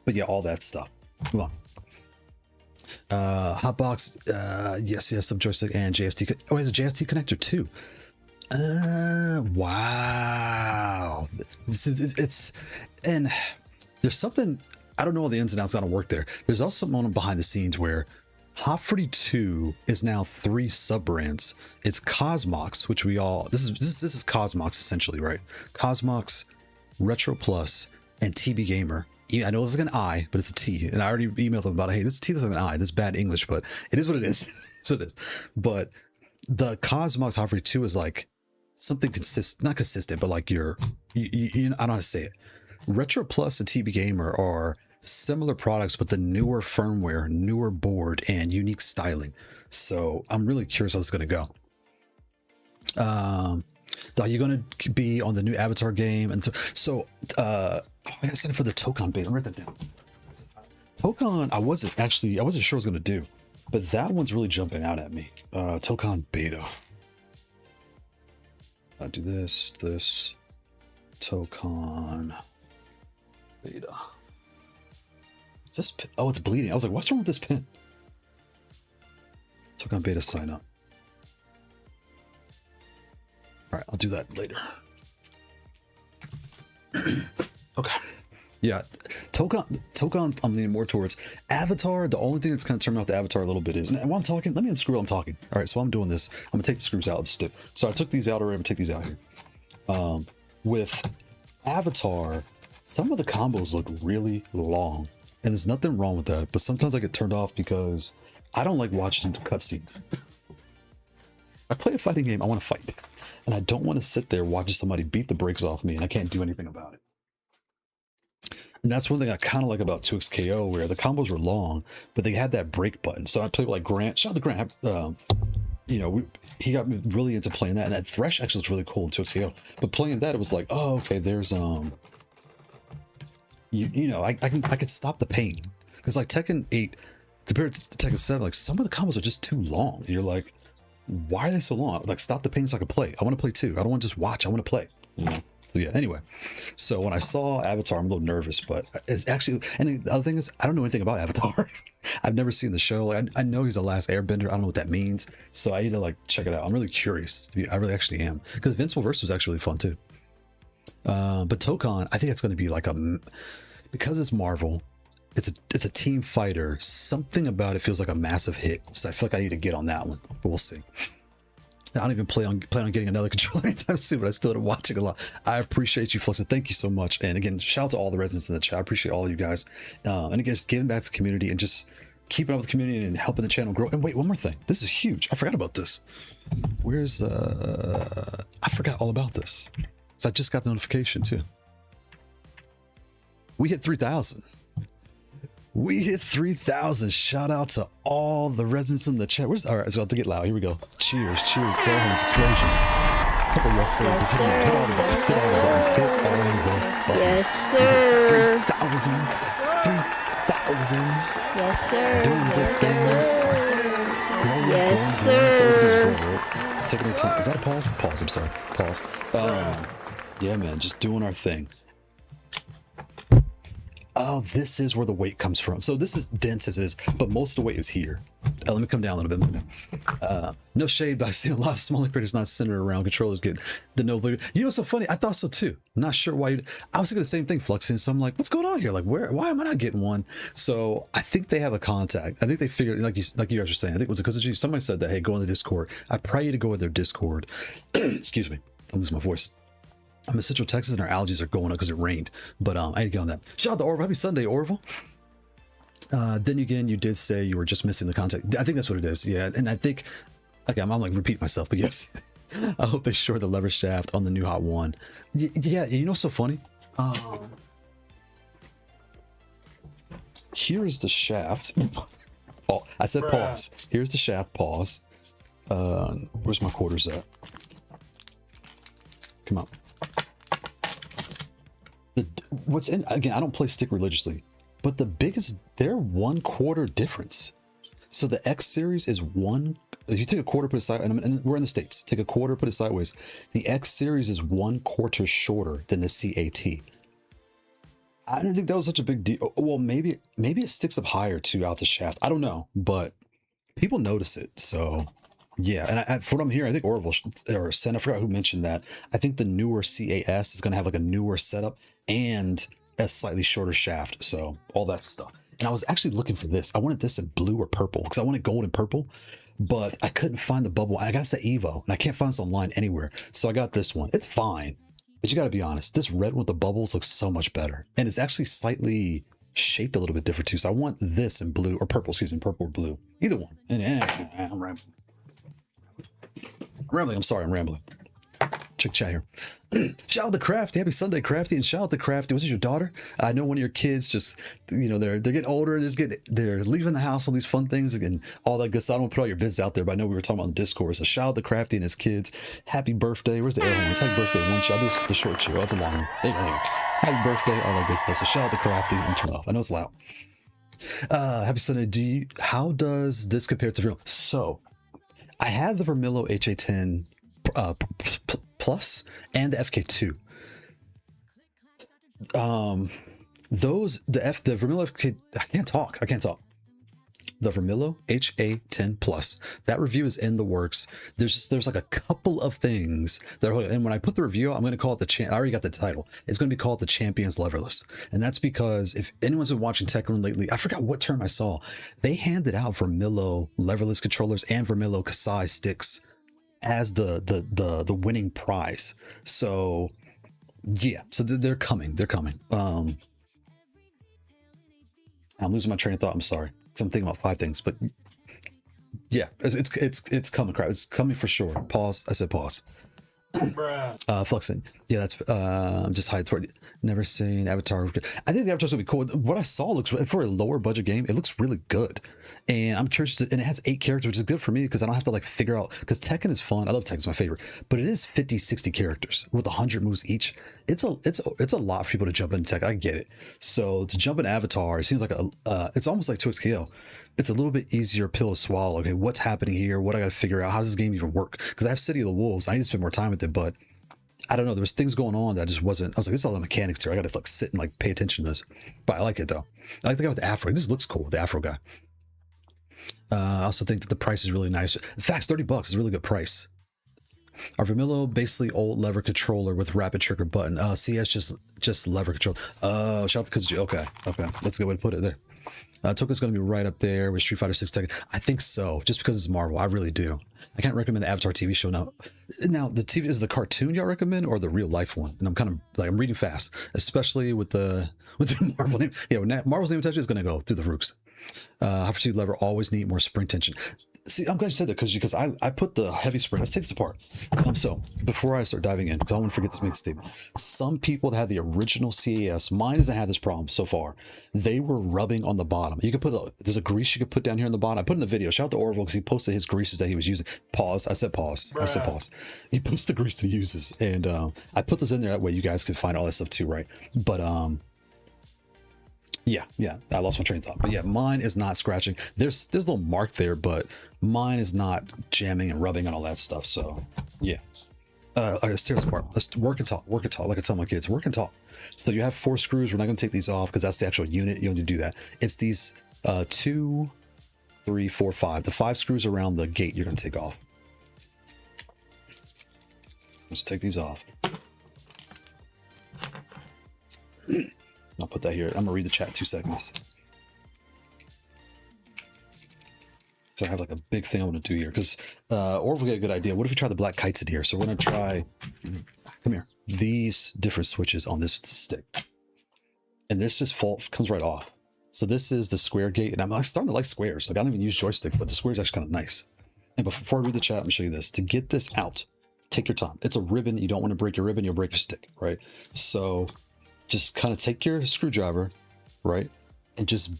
But yeah, all that stuff. Move on. Hotbox, yes, some joystick and JST. Oh, there's a JST connector too. Wow. It's and there's something. I don't know all the ins and outs how to work there. There's also something on behind the scenes where Haute42 is now 3 sub brands. It's COSMOX, which we all this is COSMOX essentially, right? COSMOX, Retro Plus, and TB Gamer. I know this is like an I, but it's a T, and I already emailed them about, hey, this T looks like an I. This is bad English, but it is what it is. So it is. But the COSMOX Haute42 is like something not consistent, but like I don't know how to say it. Retro Plus and TB Gamer are similar products, but the newer firmware, newer board, and unique styling. So I'm really curious how this is going to go. Are you going to be on the new Avatar game? And so I got sent for the Tokon beta. Write that down. Tokon, I wasn't sure what I was going to do, but that one's really jumping out at me. Tokon beta. I'll do this, Tokon beta. Is this pin? Oh, it's bleeding. I was like, what's wrong with this pin? Tokon beta sign up. All right, I'll do that later. Okay. Yeah, Tokon's I'm leaning more towards. Avatar, the only thing that's kind of turned off the Avatar a little bit is, and while I'm talking, let me unscrew while I'm talking. All right, so I'm doing this. I'm gonna take the screws out of the stick. So I took these out already. I'm gonna take these out here. With Avatar, some of the combos look really long, and there's nothing wrong with that. But sometimes I get turned off because I don't like watching cutscenes. I play a fighting game, I want to fight, and I don't want to sit there watching somebody beat the brakes off me, and I can't do anything about it. And that's one thing I kind of like about 2XKO, where the combos were long, but they had that break button. So I played with like Grant. Shout out to Grant. You know, he got me really into playing that, and that Thresh actually looks really cool in 2XKO. But playing that, it was like, oh, okay, there's you know, I could stop the pain, because like Tekken 8 compared to Tekken 7, like some of the combos are just too long. You're like, why are they so long? Like, stop the pain so I can play. I want to play too. I don't want to just watch. I want to play. You know. So yeah, anyway, so when I saw Avatar, I'm a little nervous, but it's actually, and the other thing is, I don't know anything about Avatar. I've never seen the show. Like, I know he's the last airbender. I don't know what that means. So I need to like check it out. I'm really curious. I really actually am, because Invincible Verse was actually fun too. But Tokon, I think it's going to be like because it's Marvel, it's a team fighter. Something about it feels like a massive hit. So I feel like I need to get on that one, but we'll see. I don't even plan on getting another controller anytime soon, but I still am watching a lot. I appreciate you, Fluxen. Thank you so much. And again, shout out to all the residents in the chat. I appreciate all of you guys. And again, just giving back to the community and just keeping up with the community and helping the channel grow. And wait, one more thing. This is huge. I forgot about this. Where's I forgot all about this. So I just got the notification too. We hit 3,000. We hit 3,000. Shout out to all the residents in the chat. All right, so I have to get loud. Here we go. Cheers, cheers, bellhorns, explosions. Couple yes, sir. Just hit all the buttons. Hit all the buttons. Hit all the buttons. Yes, sir. 3,000. 3,000. Yes, sir. Doing good things. Yes, sir. Growing. Everything's growing, right? It's taking our time. Is that a pause? Pause. I'm sorry. Pause. Yeah, man, just doing our thing. Oh, this is where the weight comes from. So this is dense as it is, but most of the weight is here. Let me come down a little bit. No shade, but I've seen a lot of smaller critters not centered around controllers get the no blue. You know, so funny. I thought so too. I'm not sure why. I was thinking the same thing, Fluxing. So I'm like, what's going on here? Like, why am I not getting one? So I think they have a contact. I think they figured, like you guys were saying. I think it was because somebody said that. Hey, go in the Discord. I pray you to go in their Discord. Excuse me. I lose my voice. I'm in Central Texas and our allergies are going up because it rained. But I need to get on that. Shout out to Orville. Happy Sunday, Orville. Then again, you did say you were just missing the contact. I think that's what it is. Yeah. And I think, okay, I'm like repeating myself, but yes. I hope they shore the lever shaft on the new Hot 1. Yeah, you know what's so funny? Here is the shaft. Oh, I said pause. Here's the shaft, pause. Where's my quarters at? Come on. What's in, again, I don't play stick religiously, but the biggest, they're 1/4 difference. So the X series is one. If you take a quarter, put it sideways, and we're in the States, take a quarter, put it sideways. The X series is 1/4 shorter than the CAT. I didn't think that was such a big deal. Well, maybe it sticks up higher too out the shaft. I don't know, but people notice it. So yeah, and from what I'm hearing, I think Orville or Sen, I forgot who mentioned that. I think the newer CAS is going to have like a newer setup and a slightly shorter shaft. So all that stuff. And I was actually looking for this. I wanted this in blue or purple because I wanted gold and purple, but I couldn't find the bubble. I got to say Evo, and I can't find this online anywhere. So I got this one. It's fine, but you got to be honest. This red with the bubbles looks so much better, and it's actually slightly shaped a little bit different too. So I want this in blue or purple. Excuse me, purple or blue, either one. And I'm rambling. I'm sorry, I'm rambling. Check chat here. Shout out to Crafty. Happy Sunday, Crafty. And shout out to Crafty. Was it your daughter? I know one of your kids just, you know, they're getting older and they're leaving the house on these fun things and all that good stuff. I don't want to put all your bids out there, but I know we were talking about in Discord. So shout out to Crafty and his kids. Happy birthday. Where's the air horns? Happy birthday. One shot. This the short cheer. Oh, that's a long one. There you go. Happy birthday. All that good stuff. So shout out to Crafty and turn off. I know it's loud. Happy Sunday. How does this compare to Vermillo? So I had the Vermillo HA10 Plus and the FK2. The Vermillo FK, I can't talk. The Vermillo HA10 Plus. That review is in the works. There's like a couple of things that are, and when I put the review out, I'm going to call it I already got the title. It's going to be called the Champions Leverless. And that's because if anyone's been watching Techland lately, I forgot what term I saw. They handed out Vermillo Leverless controllers and Vermillo Kasai sticks as the winning prize. So yeah, so they're coming. I'm losing my train of thought. I'm sorry. I'm thinking about 5 things, but yeah, it's coming. Crap, it's coming for sure. Pause. I said pause. Fluxing. Yeah, that's just hide toward. Never seen Avatar. I think the Avatar's gonna be cool. What I saw looks, for a lower budget game, it looks really good. And I'm curious and it has 8 characters, which is good for me because I don't have to like figure out, because Tekken is fun. I love Tekken, it's my favorite, but it is 50-60 characters with 100 moves each. It's a lot for people to jump into Tekken. I get it. So to jump in Avatar, it seems like it's almost like 2xKO. It's a little bit easier pill to swallow. Okay, what's happening here? What I got to figure out? How does this game even work? Because I have City of the Wolves. I need to spend more time with it, but I don't know. There was things going on that I just wasn't. I was like, this is all the mechanics here. I got to like sit and like pay attention to this. But I like it though. I like the guy with the afro. This looks cool. The afro guy. I also think that the price is really nice. In fact, $30 is a really good price. Our Vermillo basically old lever controller with rapid trigger button. CS just lever control. Shout out to Kuzuchi. Okay, that's a good way to put it there. Toka's going to be right up there with Street Fighter 6 Tekken. I think so, just because it's Marvel. I really do. I can't recommend the Avatar TV show now. Now, the TV is the cartoon y'all recommend or the real life one? And I'm kind of like, I'm reading fast, especially with the Marvel name. Yeah, when Marvel's name attention is going to go through the roofs. Haute42 lever always need more spring tension. See, I'm glad you said that because I put the heavy spring. Let's take this apart. So before I start diving in, because I don't want to forget this main statement. Some people that had the original CAS, mine hasn't had this problem so far. They were rubbing on the bottom. You could there's a grease you could put down here on the bottom. I put in the video. Shout out to Orville because he posted his greases that he was using. Pause. I said pause. I said pause. He posts the grease that he uses, and I put this in there that way you guys can find all that stuff too, right? But Yeah, I lost my train of thought, but yeah, mine is not scratching. There's a little mark there, but mine is not jamming and rubbing and all that stuff. So yeah. All right, let's tear this apart. Let's work and talk. Like I tell my kids, work and talk. So you have 4 screws. We're not going to take these off because that's the actual unit. You don't need to do that. It's these 2, 3, 4, 5. The 5 screws around the gate you're going to take off. Let's take these off. I'll put that here. I'm going to read the chat 2 seconds. So I have like a big thing I want to do here because, or if we get a good idea, what if we try the black kites in here? So we're going to try, come here, these different switches on this stick. And this just comes right off. So this is the square gate, and I'm starting to like squares. Like I don't even use joystick, but the square is actually kind of nice. And before I read the chat, let me show you this. To get this out, take your time. It's a ribbon. You don't want to break your ribbon. You'll break your stick, right? So just kind of take your screwdriver, right? And just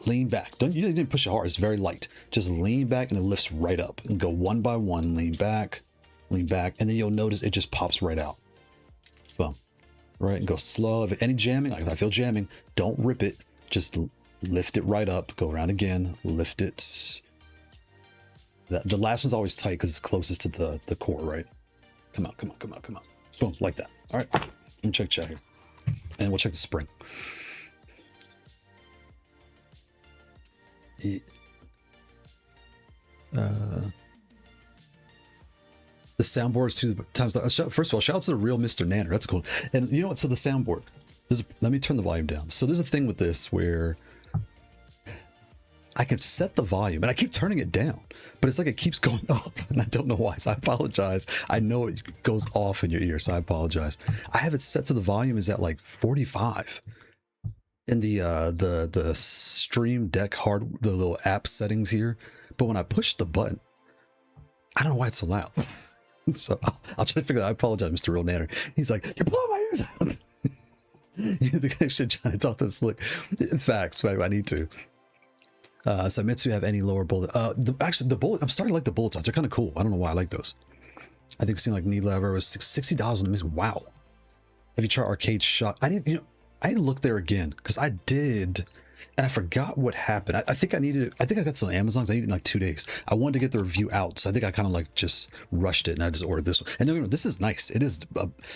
lean back. You didn't push it hard. It's very light. Just lean back and it lifts right up. And go one by one. Lean back, and then you'll notice it just pops right out. Boom. Right? And go slow. If any jamming, like if I feel jamming, don't rip it. Just lift it right up. Go around again. Lift it. The last one's always tight because it's closest to the core, right? Come on. Boom, like that. All right. Let me check chat here. And we'll check the spring. The soundboards 2 times. First of all, shout out to the real Mr. Nanner. That's cool. And you know what? So the soundboard. Let me turn the volume down. So there's a thing with this where I can set the volume and I keep turning it down, but it's like it keeps going up and I don't know why. So I apologize. I know it goes off in your ear, so I apologize. I have it set to the volume is at like 45 in the Stream Deck the little app settings here. But when I push the button, I don't know why it's so loud. So I'll try to figure that out. I apologize, Mr. Real Nanner. He's like, you're blowing my ears out. You think I should try to talk to Slick? Facts, I need to. So Mitsu have any lower bullet? Actually, the bullet. I'm starting to like the bullet tops. They're kind of cool. I don't know why I like those. I think seeing like knee lever was $60 on the wow. Have you tried arcade shot? I didn't look there again because I did, and I forgot what happened. I think I got some Amazons. I needed it in like 2 days. I wanted to get the review out, so I think I kind of like just rushed it and I just ordered this one. And no, this is nice. It is.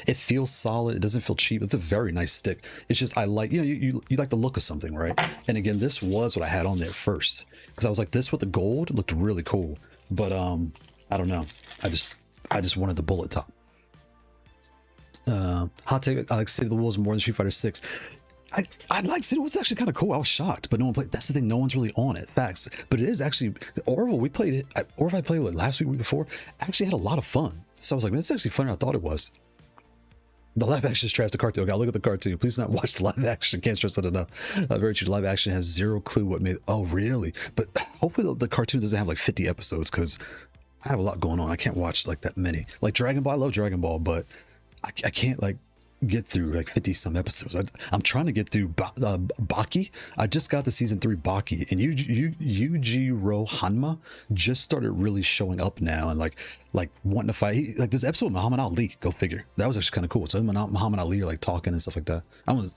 It feels solid. It doesn't feel cheap. It's a very nice stick. It's just I like you like the look of something, right? And again, this was what I had on there first because I was like this with the gold looked really cool. But I don't know. I just wanted the bullet top. Hot take, I like City of the Wolves more than Street Fighter 6. I like City. It was actually kind of cool. I was shocked, but no one played. That's the thing. No one's really on it. Facts. But it is actually Orville. We played it. Orville I played it last week before. Actually had a lot of fun. So I was like, man, it's actually funner than I thought it was. The live action is trash. The cartoon. Okay, I'll look at the cartoon. Please not watch the live action. Can't stress that enough. Very true. Live action has zero clue what made. Oh, really? But hopefully the cartoon doesn't have like 50 episodes because I have a lot going on. I can't watch like that many. Like Dragon Ball. I love Dragon Ball, but I can't like get through like 50 some episodes. I'm trying to get through Baki. I just got to season 3 Baki, and Yujiro Hanma just started really showing up now and like wanting to fight. Like this episode with Muhammad Ali, go figure. That was actually kind of cool. So him and Muhammad Ali are like talking and stuff like that.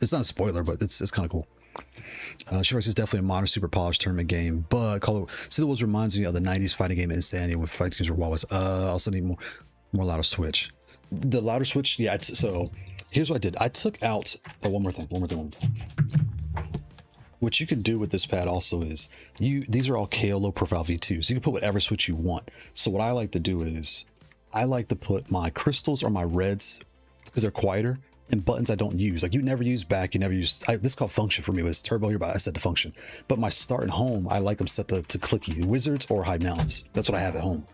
It's not a spoiler, but it's kind of cool. Shivers is definitely a modern super polished tournament game, but Call of City Wars reminds me of the 90s fighting game Insanity when fighting games were always also need more louder switch. The louder switch, yeah. So here's what I did. I took out one more thing. What you can do with this pad also is these are all Kailh low profile V2s. You can put whatever switch you want. So what I like to do is I like to put my crystals or my reds because they're quieter and buttons I don't use. Like you never use back, you never use. This is called function for me. It's turbo here, but I set the function. But my start and home, I like them set to clicky wizards or high mounts. That's what I have at home.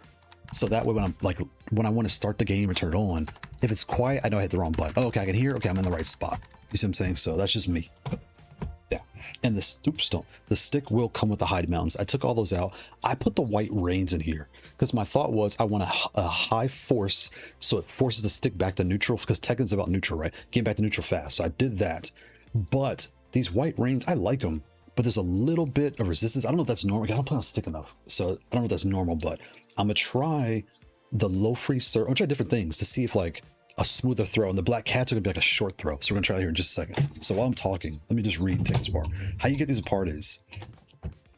So that way when I want to start the game or turn it on, if it's quiet, I know I hit the wrong button. Oh, okay, I can hear. Okay, I'm in the right spot. You see what I'm saying? So that's just me. Yeah. And the stick will come with the hide mountains. I took all those out. I put the white reins in here because my thought was I want a high force, so it forces the stick back to neutral because Tekken's about neutral, right? Getting back to neutral fast. So I did that. But these white reins, I like them, but there's a little bit of resistance. I don't know if that's normal. I don't play on stick enough, so I don't know if that's normal, but I'm gonna try the LoFree Surfer. I'm gonna try different things to see if like a smoother throw, and the black cats are gonna be like a short throw. So we're gonna try it here in just a second. So while I'm talking, let me just read and take this apart. How you get these apart is,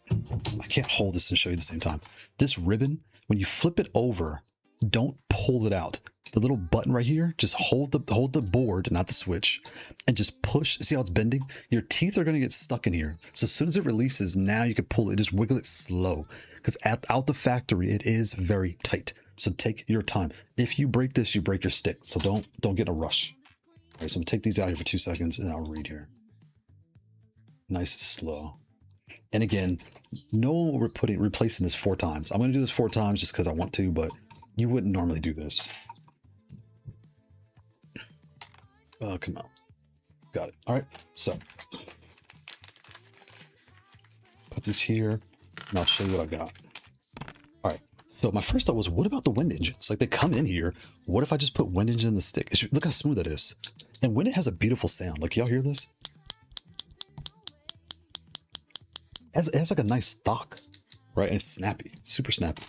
I can't hold this and show you at the same time. This ribbon, when you flip it over, don't pull it out. The little button right here, just hold the board, not the switch, and just push. See how it's bending? Your teeth are gonna get stuck in here. So as soon as it releases, now you can pull it. Just wiggle it slow, because out the factory, it is very tight. So take your time. If you break this, you break your stick. So don't get in a rush. All right, so I'm gonna take these out here for 2 seconds, and I'll read here. Nice and slow. And again, no replacing this 4 times. I'm gonna do this 4 times just because I want to, but you wouldn't normally do this. Oh, come on. Got it. All right, so put this here, and I'll show you what I got. All right, so my first thought was, what about the wind engines? Like, they come in here. What if I just put wind engine in the stick? Look how smooth that is. And wind, it has a beautiful sound. Like, y'all hear this? It has like a nice thock, right? And it's snappy, super snappy.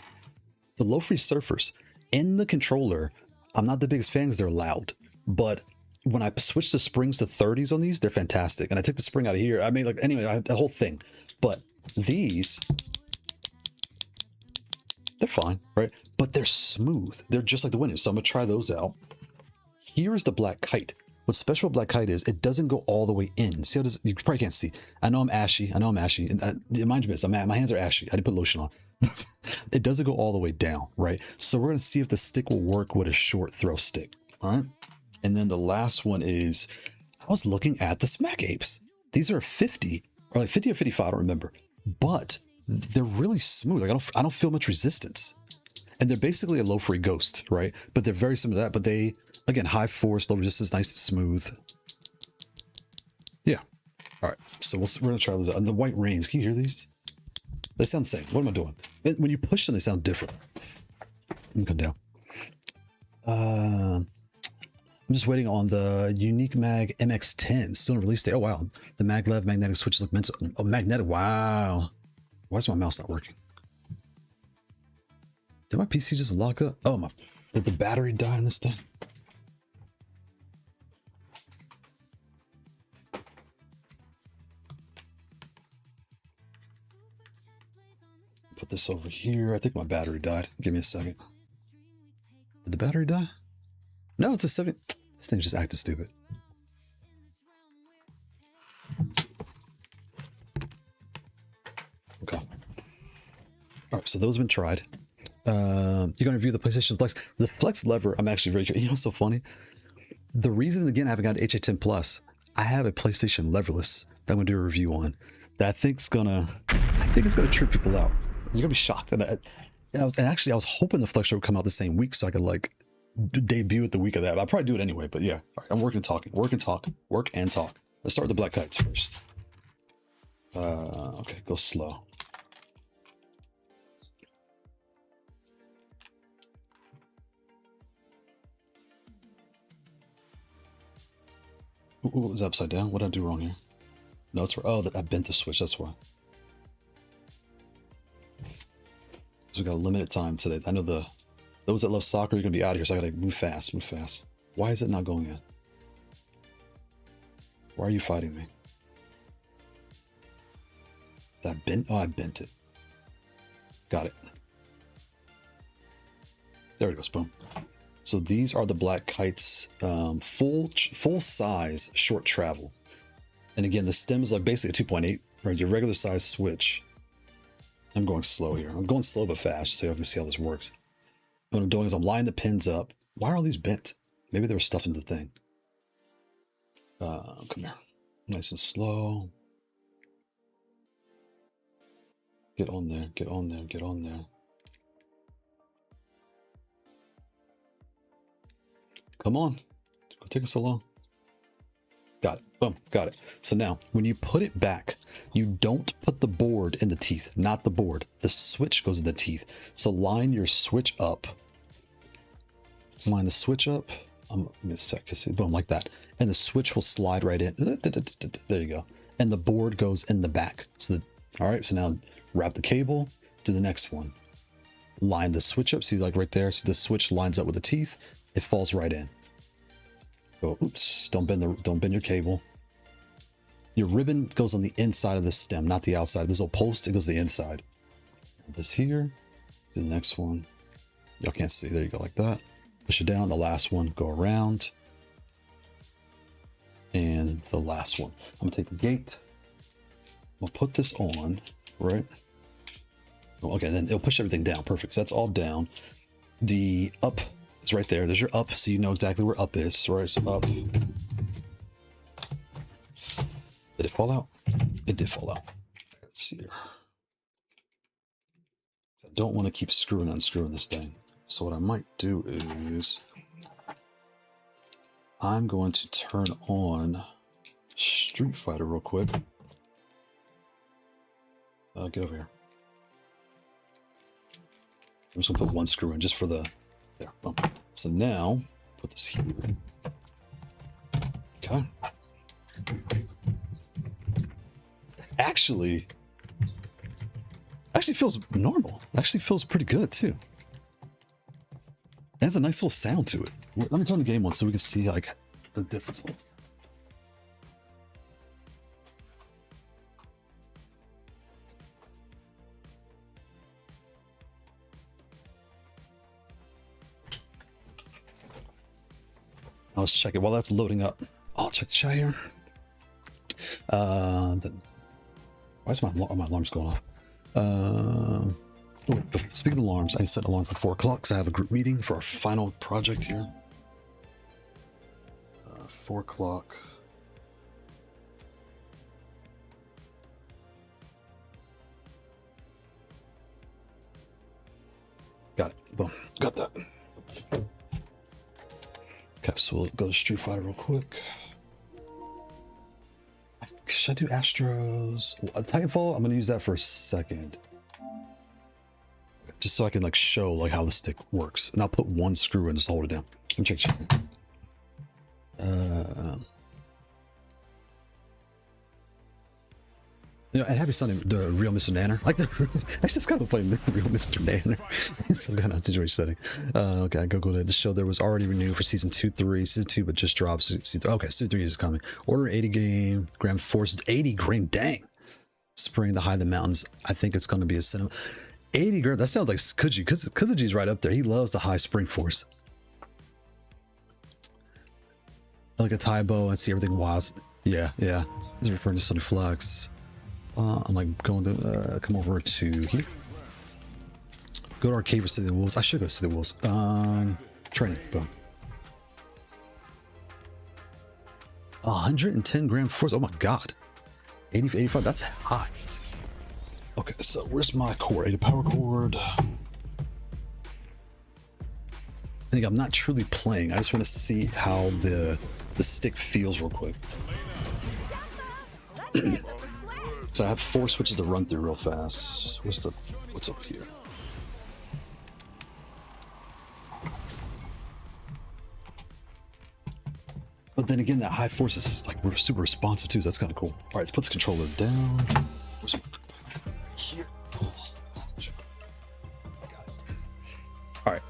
The LoFree Surfers in the controller, I'm not the biggest fan because they're loud, but when I switch the springs to 30s on these, they're fantastic. And I took the spring out of here. I mean, like, anyway, I have the whole thing. But these, they're fine, right? But they're smooth. They're just like the winners. So I'm gonna try those out. Here is the black kite. What's special about black kite is it doesn't go all the way in. See how this? You probably can't see. I know I'm ashy. And mind you, my hands are ashy. I didn't put lotion on. It doesn't go all the way down, right? So we're gonna see if the stick will work with a short throw stick. All right. And then the last one is, I was looking at the Smack Apes. These are 50 or like 50 or 55, I don't remember, but they're really smooth. Like, I don't feel much resistance, and they're basically a LoFree Ghost, right? But they're very similar to that, but they, again, high force, low resistance, nice and smooth. Yeah. All right. So we're going to try those out. And the white rains, can you hear these? They sound the same. What am I doing? When you push them, they sound different. Let me come down. I'm just waiting on the Unique Mag MX10, still in release date. Oh, wow. The maglev magnetic switches look mental. Oh, magnetic. Wow. Why is my mouse not working? Did my PC just lock up? Oh, did the battery die in this thing? Put this over here. I think my battery died. Give me a second. Did the battery die? No, it's a 7. This thing's just acting stupid. Okay. All right, so those have been tried. You're going to review the PlayStation Flex. The Flex lever, I'm actually very curious. You know what's so funny? The reason, again, I haven't got HA10 Plus, I have a PlayStation Leverless that I'm going to do a review on that I think it's going to trip people out. You're going to be shocked. And I was hoping the Flex would come out the same week so I could, like, debut it the week of that. I'll probably do it anyway, but yeah. All right, I'm work and talk. Let's start with the black kites first. Okay, go slow. Ooh, is it upside down? What did I do wrong here? No, it's right. Oh, I bent the switch, that's why. So we got a limited time today. I know those that love soccer are going to be out of here, so I got to move fast, move fast. Why is it not going in? Why are you fighting me? That bent? Oh, I bent it. Got it. There it goes, boom. So these are the black kites, full size, short travel. And again, the stem is like basically a 2.8, right? Your regular size switch. I'm going slow here. I'm going slow but fast, so you can see how this works. What I'm doing is I'm lining the pins up. Why are all these bent? Maybe there was stuff in the thing. Come here. Nice and slow. Get on there, get on there, get on there. Come on. Go take us so long. Got it. Boom. Got it. So now, when you put it back, you don't put the board in the teeth. Not the board. The switch goes in the teeth. So line your switch up. Line the switch up. Give me a sec. Boom, like that. And the switch will slide right in. There you go. And the board goes in the back. So, all right. So now wrap the cable. Do the next one. Line the switch up. See, like right there. So the switch lines up with the teeth. It falls right in. Go, oops, don't bend your cable. Your ribbon goes on the inside of the stem, not the outside. This little post, it goes to the inside. This here, the next one. Y'all can't see. There you go, like that. Push it down. The last one, go around. And the last one. I'm gonna take the gate. I'll put this on, right? Okay, then it'll push everything down. Perfect. So that's all down. The up is right there. There's your up, so you know exactly where up is, right? So up. Did it fall out? It did fall out. Let's see here. I don't want to keep screwing and unscrewing this thing. So what I might do is I'm going to turn on Street Fighter real quick. Get over here. I'm just gonna put one screw in just for the there. Boom. So now put this here. Okay. Actually feels normal. Actually feels pretty good too. It has a nice little sound to it. Let me turn the game on so we can see like the difference. Let's check it while that's loading up. I'll check the chat here. Why is my alarms going off? Speaking of alarms, I set an alarm for 4 o'clock because I have a group meeting for our final project here. 4 o'clock. Got it. Boom. Got that. Okay, so we'll go to Street Fighter real quick. Should I do Astros? Titanfall? I'm gonna use that for a second. Just so I can like show like how the stick works. And I'll put one screw in, just hold it down. Let me check. You know, and happy Sunday, the real Mr. Nanner. Like the I just kind of playing the real Mr. Nanner. Some kind of situation setting. Okay, go to the show. There was already renewed for season 2, 3. Season 2, but just dropped. Okay, season 3 is coming. Order 80 gram forces. 80 gram, dang. Spring the high the mountains. I think it's going to be a cinema. 80 gram. That sounds like Kuji. Kuji's right up there. He loves the high spring force. Like a Taibo. I see everything wild. Yeah. This is referring to Sunny Flux. I'm like going to come over to here. Go to arcade for City of the Wolves. I should go to City of the Wolves. Training. Boom. 110 gram force. Oh my god. 80 to 85. That's high. Okay, so where's my cord? 80 power cord. I think I'm not truly playing. I just want to see how the stick feels real quick. So I have 4 switches to run through real fast. What's up here? But then again, that high force is like we're super responsive too, so that's kind of cool. All right, let's put the controller down. Where's my here? Oh, got it. All right.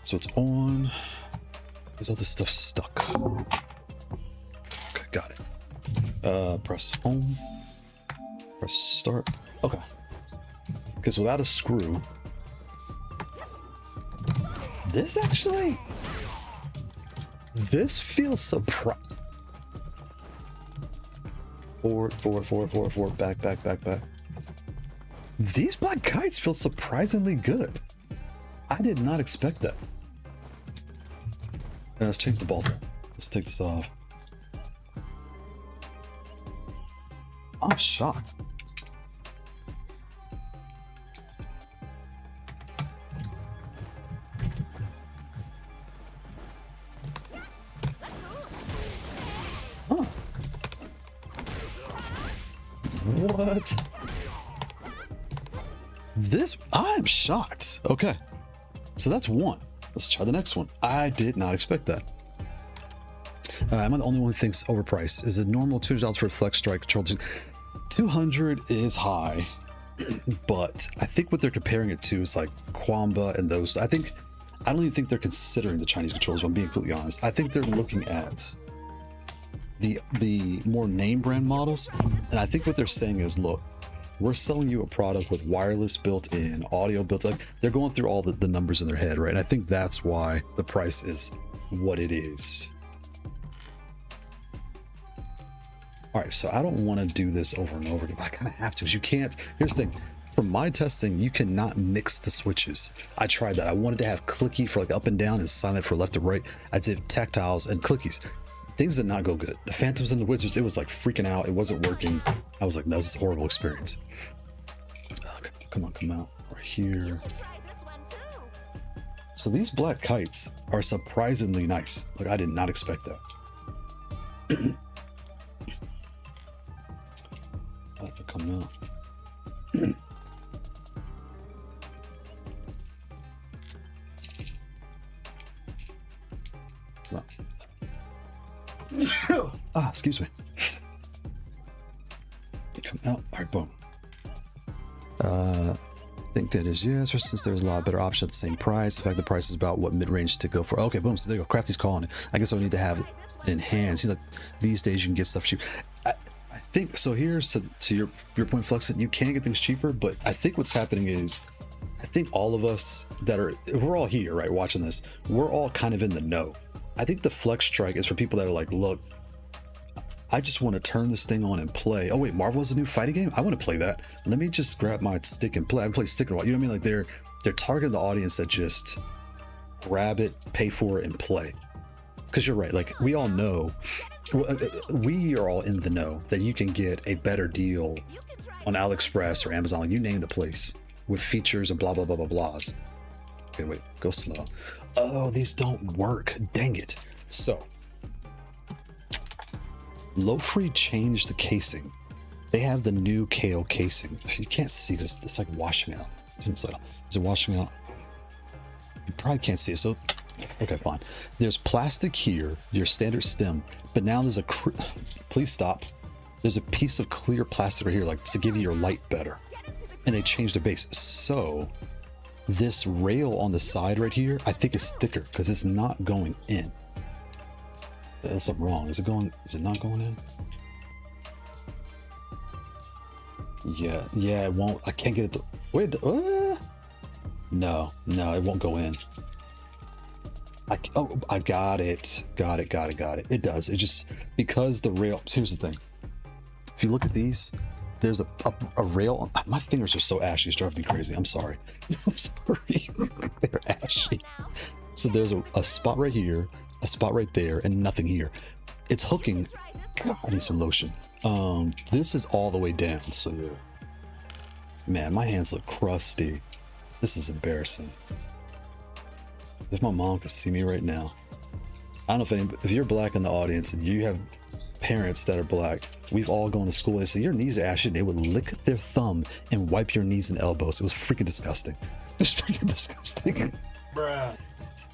So it's on. Is all this stuff stuck? Okay, got it. Press home. Press start. Okay. Because without a screw, this feels surprising. Forward, back. These black kites feel surprisingly good. I did not expect that. Let's change the ball. Let's take this off. I'm shocked. Huh. What? I'm shocked. Okay. So that's one. Let's try the next one. I did not expect that. Am I the only one who thinks overpriced? Is it normal $200 for a flex strike control? 200 is high, but I think what they're comparing it to is like Kwamba and those. I think I don't even think they're considering the Chinese controllers, if I'm being completely honest. I think they're looking at the more name brand models, and I think what they're saying is, look, we're selling you a product with wireless built in, audio built in. They're going through all the numbers in their head, right? And I think that's why the price is what it is. All right, so I don't want to do this over and over again, but I kind of have to, because you can't. Here's the thing. From my testing, you cannot mix the switches. I tried that. I wanted to have clicky for like up and down and silent for left to right. I did tactiles and clickies. Things did not go good. The Phantoms and the Wizards, it was like freaking out. It wasn't working. I was like, no, this is a horrible experience. Come on, come out. Right here. So these black kites are surprisingly nice. Like, I did not expect that. Have to come out. Excuse me. Come out. All right, boom. I think that is yes, or since there's a lot better options at the same price. In fact, the price is about what mid-range to go for. Okay, boom. So there you go. Crafty's calling it. I guess I'll need to have it in hand. See, like these days you can get stuff cheap. I think so. Here's to your point, Fluxit. You can get things cheaper, but I think what's happening is, I think all of us that we're all here, right, watching this, we're all kind of in the know. I think the Flex Strike is for people that are like, look, I just want to turn this thing on and play. Oh wait, Marvel is a new fighting game? I want to play that. Let me just grab my stick and play. I haven't played stick in a while. You know what I mean? Like they're targeting the audience that just grab it, pay for it, and play. Because you're right, like we all know, we are all in the know that you can get a better deal on AliExpress or Amazon, like you name the place, with features and blah blah blah blah blahs. Okay, wait, go slow. Oh, these don't work. Dang it. So LoFree changed the casing. They have the new Kailh casing. You can't see because it's like washing out. Is it washing out? You probably can't see it. So, okay, fine. There's plastic here, your standard stem, but now there's please stop. There's a piece of clear plastic right here, like to give you your light better. And they changed the base. So this rail on the side right here, I think is thicker because it's not going in. That's something wrong. Is it not going in? Yeah, it won't. I can't get it to, wait, no, it won't go in. I got it. It does. It just, because the rail, here's the thing. If you look at these, there's a rail. My fingers are so ashy, it's driving me crazy. I'm sorry. I'm sorry. They're ashy. So there's a spot right here, a spot right there, and nothing here. It's hooking. God, I need some lotion. This is all the way down. So yeah. Man, my hands look crusty. This is embarrassing. If my mom could see me right now. I don't know if you're black in the audience and you have parents that are black, we've all gone to school and they say your knees are ashy. They would lick their thumb and wipe your knees and elbows. It was freaking disgusting. It was freaking disgusting. Bruh.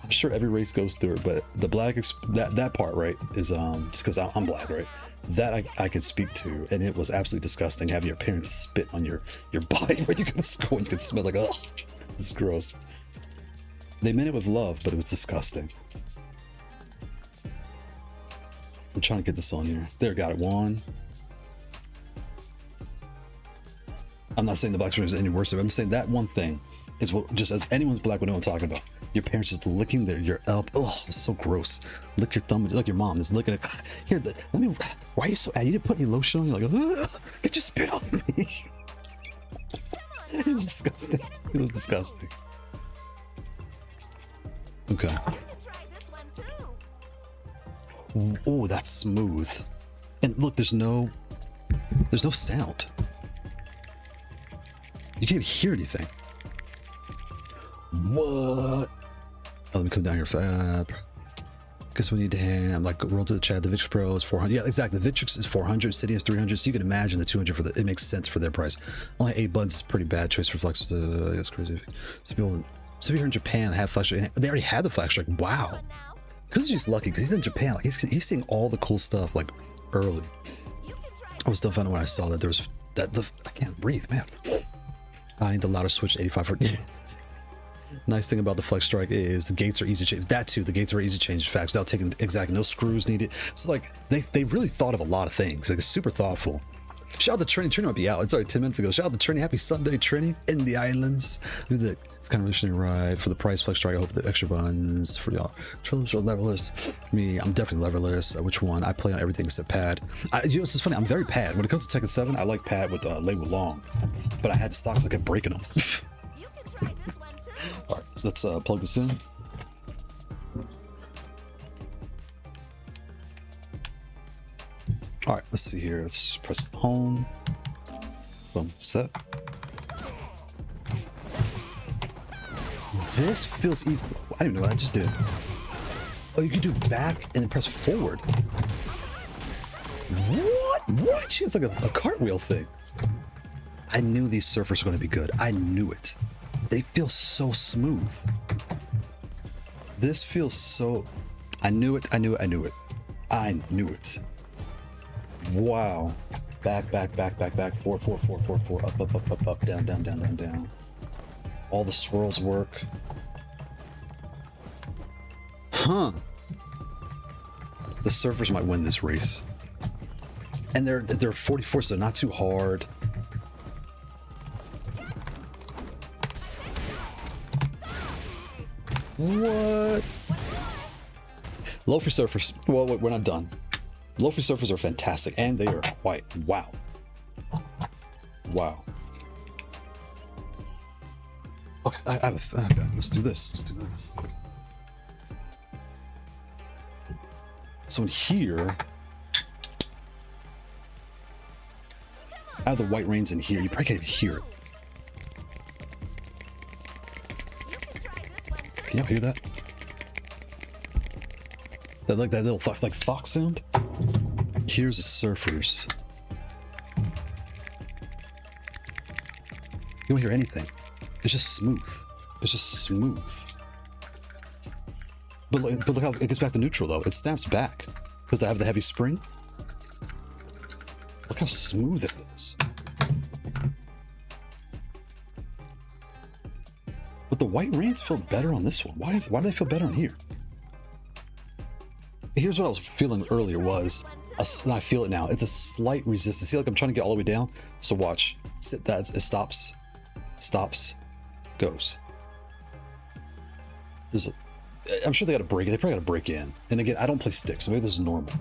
I'm sure every race goes through it, but the black that part, right, is just because I'm black, right? That I can speak to, and it was absolutely disgusting having your parents spit on your body when you go to school and you can smell like, oh, this is gross. They meant it with love, but it was disgusting. I'm trying to get this on here. There, got it. One. I'm not saying the black experience is any worse. I'm saying that one thing is what, just as anyone's black would know what I'm talking about. Your parents just licking your elbow. Oh, it's so gross. Lick your thumb, like your mom is licking it. Here, let me. Why are you so? You didn't put any lotion on. You're like, ugh, get your spit off me. It was disgusting. It was disgusting. Okay. Oh, that's smooth. And look, there's no sound. You can't hear anything. What? Oh, let me come down here. Fab. Guess we need to have, like, roll to the chat. The Victrix Pro is 400. Yeah, exactly. The Victrix is 400. City is 300. So you can imagine the 200 for it makes sense for their price. Only 8 buttons is pretty bad choice for flex. That's crazy. So people here in Japan have flash. They already had the flash. Like, wow. Because he's lucky because he's in Japan. Like he's seeing all the cool stuff like early. I was dumbfounded when I saw that there was I can't breathe, man. I need the louder switch 85 for. Nice thing about the Flex Strike is the gates are easy to change. That too, the gates are easy to change facts without taking exactly no screws needed. So like they really thought of a lot of things. Like it's super thoughtful. Shout out to Trini. Trini might be out. It's already 10 minutes ago. Shout out to Trini. Happy Sunday, Trini. In the islands. It's kind of revolutionary ride for the price Flex Strike. I hope the extra buttons for y'all. Trolls or Leverless? Me, I'm definitely Leverless. Which one? I play on everything except pad. You know, it's just funny. I'm very pad. When it comes to Tekken 7, I like pad with label long. But I had stocks, I kept breaking them. Alright, let's plug this in. All right, let's see here. Let's press home. Boom, set. This feels equal. I don't even know what I just did. Oh, you can do back and then press forward. What? What? It's like a cartwheel thing. I knew these surfers were going to be good. I knew it. They feel so smooth. This feels so... I knew it. I knew it. I knew it. I knew it. Wow. Back, back, back, back, back. Forward, forward, forward, forward, forward. Up, up, up, up, up. Down, down, down, down, down. All the swirls work. Huh. The surfers might win this race. And they're 44, so they're not too hard. What? LoFree Surfers. Well, we're not done. LoFree Surfers are fantastic, and they are quite wow. Wow. Okay, okay, let's do this. Let's do this. So in here, I have the white reins in here. You probably can't even hear it. Can you hear that? That like that little like fox sound. Here's the surfers. You don't hear anything. It's just smooth. It's just smooth. But look how it gets back to neutral though. It snaps back because they have the heavy spring. Look how smooth it is. But the white reins feel better on this one. Why do they feel better on here? Here's what I was feeling earlier was, and I feel it now. It's a slight resistance. See, like I'm trying to get all the way down. So watch. Sit that. It stops. Stops. Goes. I'm sure they got to break it. They probably got to break in. And again, I don't play sticks. So maybe this is normal.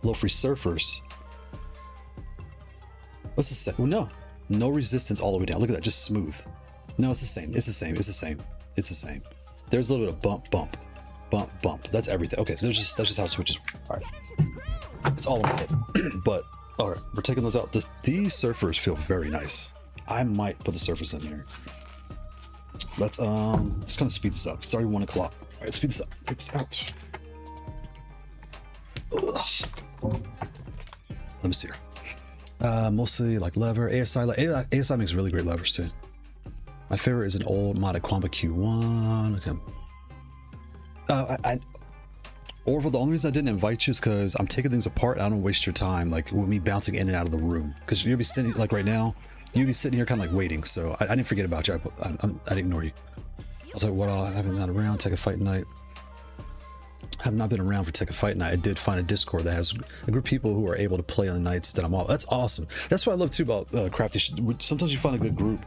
LoFree Surfers. What's the same? Well, no. No resistance all the way down. Look at that. Just smooth. No, it's the same. It's the same. It's the same. It's the same. There's a little bit of bump, bump. Bump, bump. That's everything. Okay, so that's just how it switches. All right. It's all in my head. But, all right. We're taking those out. These surfers feel very nice. I might put the surfers in here. Let's kind of speed this up. It's already 1 o'clock. All right, speed this up. Take this out. Ugh. Let me see here. Mostly like lever. ASI makes really great levers too. My favorite is an old modded Kwamba Q1. Okay. Orville, the only reason I didn't invite you is because I'm taking things apart. I don't want to waste your time, like with me bouncing in and out of the room. Because you'll be sitting, like right now, you'll be sitting here kind of like waiting. So I didn't forget about you. I didn't ignore you. I was like, what? I haven't been around. Take a fight night. I have not been around for Take a Fight Night. I did find a Discord that has a group of people who are able to play on the nights that I'm off. That's awesome. That's what I love too about Crafty. Sometimes you find a good group.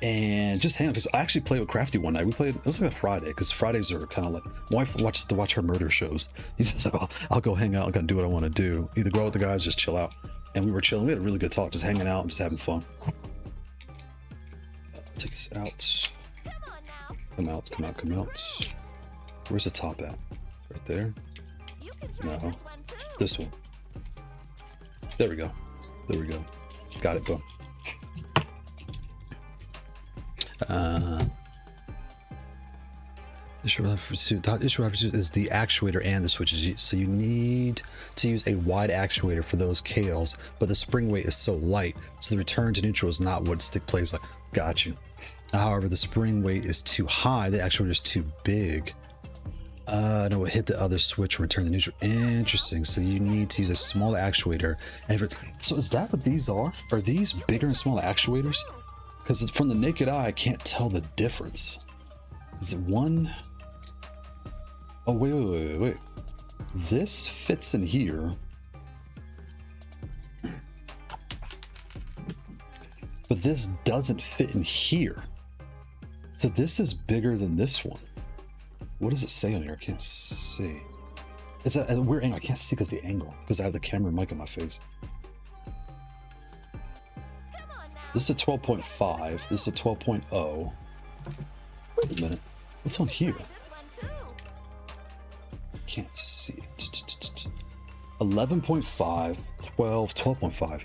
And just hang out, because I actually played with Crafty one night. We played, it was like a Friday, because Fridays are kind of like, my wife watches to watch her murder shows. He says, oh, I'll go hang out, I'm gonna do what I want to do. Either go out with the guys, just chill out. And we were chilling, we had a really good talk, just hanging out and just having fun. Take this out. Come out, come out, come out. Where's the top at? Right there? No. This one. There we go. There we go. Got it, boom. Issue is the actuator and the switches, so you need to use a wide actuator for those Kailhs, but the spring weight is so light, so the return to neutral is not what stick plays like. Got you. However, the spring weight is too high, the actuator is too big. No, it hit the other switch and return to neutral. Interesting. So you need to use a smaller actuator. So is that what these are? Are these bigger and smaller actuators? Because from the naked eye, I can't tell the difference. Is it one? Oh, wait. This fits in here. But this doesn't fit in here. So this is bigger than this one. What does it say on here? I can't see. It's at a weird angle. I can't see because the angle. Because I have the camera mic in my face. This is a 12.5. This is a 12.0. Wait a minute. What's on here? Can't see it. 11.5, 12, 12.5.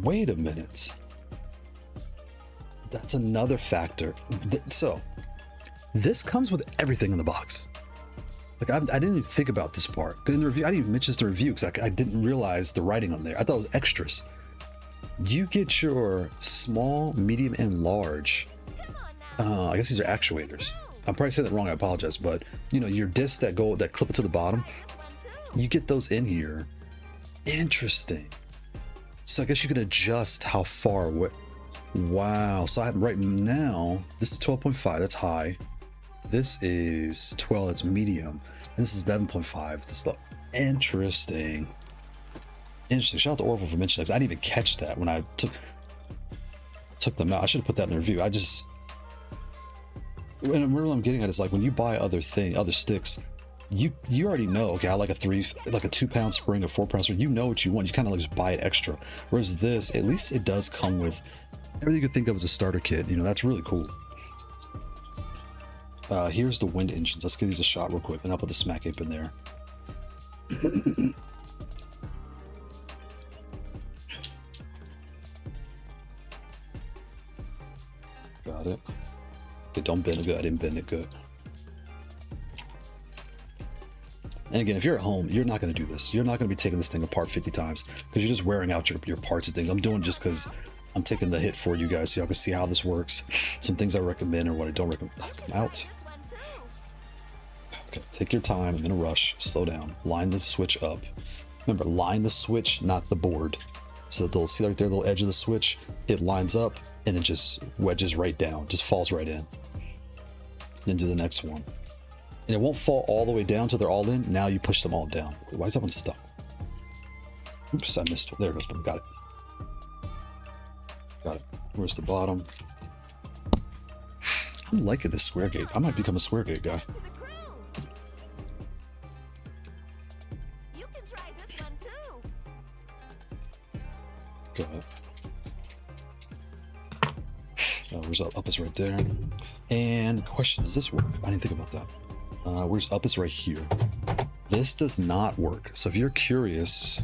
Wait a minute. That's another factor. So, this comes with everything in the box. Like, I didn't even think about this part. In the review, I didn't even mention this in the review because I didn't realize the writing on there. I thought it was extras. You get your small, medium, and large. I guess these are actuators. I'm probably saying that wrong, I apologize, but you know, your discs that clip it to the bottom, you get those in here. Interesting. So I guess you can adjust how far away. Wow. So right now, this is 12.5, that's high. This is 12, that's medium. And this is 11.5, that's low. Interesting. Interesting. Shout out to Oracle for mentioning that. I didn't even catch that when I took them out. I should have put that in the review. And what I'm getting at is like when you buy other sticks, you already know, okay, I like a 2-pound spring, a 4-pound spring. You know what you want. You kind of like just buy it extra. Whereas this, at least it does come with everything you could think of as a starter kit. You know, that's really cool. Here's the wind engines. Let's give these a shot real quick, and I'll put the Smack Ape in there. Got it. Okay, don't bend it good. I didn't bend it good. And again, if you're at home, you're not going to do this. You're not going to be taking this thing apart 50 times because you're just wearing out your parts and things. I'm doing it just because I'm taking the hit for you guys so y'all can see how this works. Some things I recommend or what I don't recommend. I'm out. Okay, take your time. I'm in a rush. Slow down. Line the switch up. Remember, line the switch, not the board. So they'll see right there, the little edge of the switch. It lines up and it just wedges right down. Just falls right in. Then do the next one. And it won't fall all the way down till they're all in. Now you push them all down. Why is that one stuck? Oops, I missed it. There it goes. Got it. Got it. Where's the bottom? I'm liking this square gate. I might become a square gate guy. Got it. Where's up is right there. And question, does this work? I didn't think about that. Where's up is right here. This does not work. So if you're curious,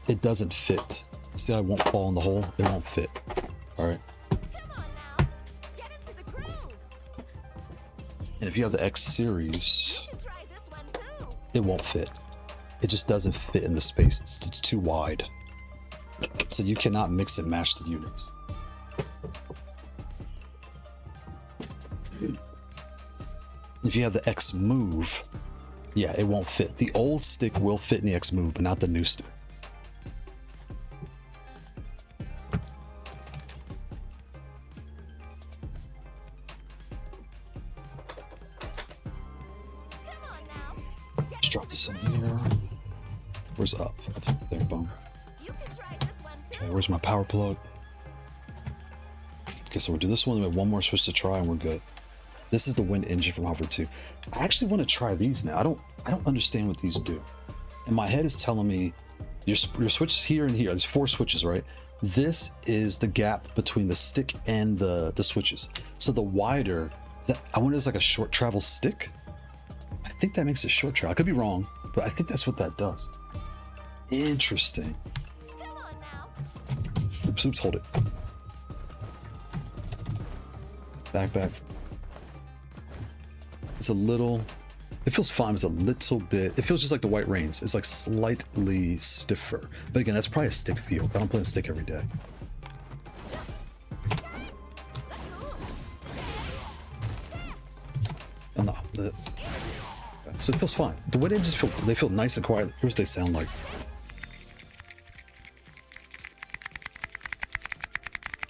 it doesn't fit. See how it won't fall in the hole? It won't fit. All right. And if you have the X series, it won't fit. It just doesn't fit in the space. It's too wide. So you cannot mix and match the units. If you have the X move, yeah, it won't fit. The old stick will fit in the X move, but not the new stick. Let's drop this in here. Where's up? There, boom. Okay, where's my power plug? Okay, so we'll do this one. We have one more switch to try, and we're good. This is the wind engine from Haute42. I actually want to try these now. I don't understand what these do. And my head is telling me your switch here and here. There's 4 switches, right? This is the gap between the stick and the switches. So the wider, I wonder if it's like a short travel stick. I think that makes it short travel. I could be wrong, but I think that's what that does. Interesting. Oops, hold it. Back. It's a little, it feels fine, it's a little bit, it feels just like the White Reigns. It's like slightly stiffer. But again, that's probably a stick feel. I don't play a stick every day. So it feels fine. The wind engines feel nice and quiet. Here's what they sound like.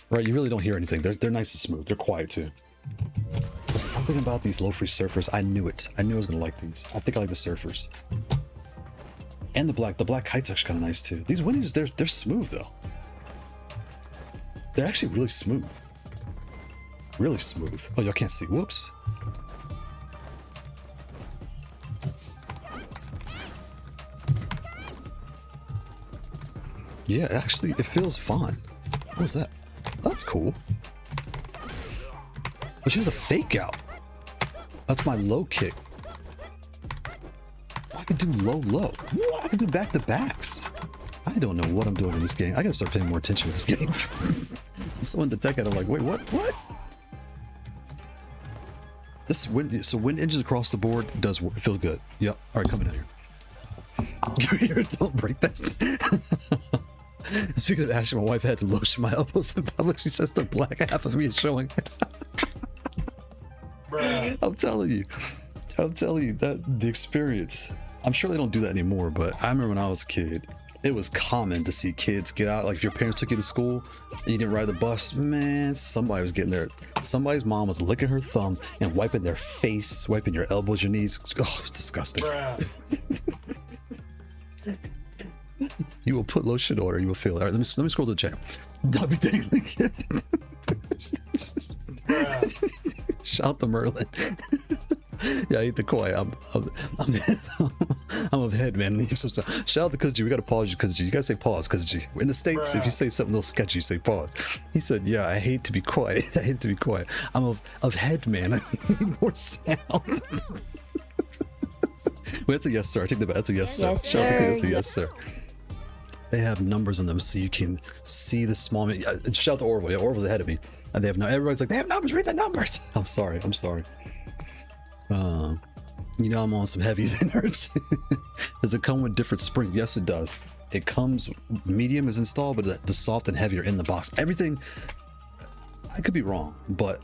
Right, you really don't hear anything. They're nice and smooth. They're quiet too. There's something about these LoFree Surfers. I knew it. I knew I was gonna like these. I think I like the Surfers. And the black Kite's actually kind of nice too. These wind engines, they're smooth though. They're actually really smooth. Really smooth. Oh, y'all can't see. Whoops. Yeah, actually, it feels fine. What was that? Oh, that's cool. But she has a fake out. That's my low kick. I could do low. I could do back to backs. I don't know what I'm doing in this game. I gotta start paying more attention with this game. Someone at the tech, I'm like, wait, what? This wind, so wind engines across the board does work, feel good. Yep. All right, coming out here. Don't break that. Speaking of Ashley, my wife had to lotion my elbows in public. She says the black half of me is showing. I'm telling you that the experience. I'm sure they don't do that anymore, but I remember when I was a kid, it was common to see kids get out. Like if your parents took you to school and you didn't ride the bus, man, somebody was getting there. Somebody's mom was licking her thumb and wiping their face, wiping your elbows, your knees. Oh, it was disgusting. You will put lotion on or you will feel it. All right, let me scroll to the chat. Shout to Merlin. Yeah, I eat the koi. I'm of head, man. Shout out to Kuzi. We gotta pause you, Kuzi. You gotta say pause, Kuzi. In the States, if you say something a little sketchy, you say pause. He said, yeah, I hate to be quiet. I hate to be quiet. I'm of head, man. I need more sound. Wait, that's a yes, sir. I take the bet. That's a yes, sir. Yes, Shout out to Kuzi. That's a sir. yes, sir. They have numbers on them so you can see the small. Shout out to Orville. Yeah, Orville's ahead of me. And they have no. Everybody's like, they have numbers. Read the numbers. I'm sorry. You know I'm on some heavy nerds. Does it come with different springs? Yes, it does. It comes medium is installed, but the soft and heavy are in the box. Everything. I could be wrong, but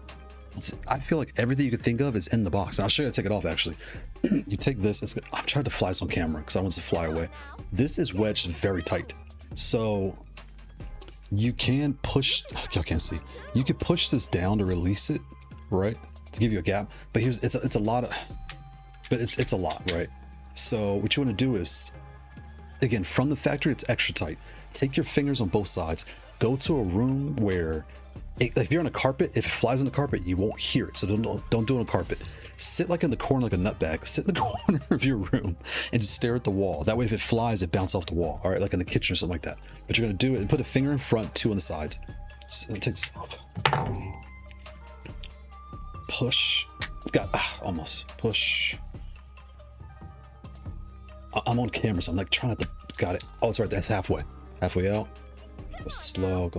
I feel like everything you could think of is in the box. And I'll show you how to take it off. Actually, you take this. I'm trying to fly this on camera because I want it to fly away. This is wedged very tight, so you can push. Y'all can't see. You could push this down to release it, right? To give you a gap. But here's it's a lot of. But it's a lot, right? So what you want to do is, again, from the factory, it's extra tight. Take your fingers on both sides. Go to a room where, like if you're on a carpet, if it flies on the carpet, you won't hear it. So don't do it on carpet. Sit like in the corner like a nutbag. Sit in the corner of your room and just stare at the wall. That way, if it flies, it bounces off the wall. All right, like in the kitchen or something like that. But you're gonna do it and put a finger in front, two on the sides. So take this off. Push. Almost push. I'm on camera, so I'm like trying not to. Got it. Oh, it's right. That's halfway out. Go slow.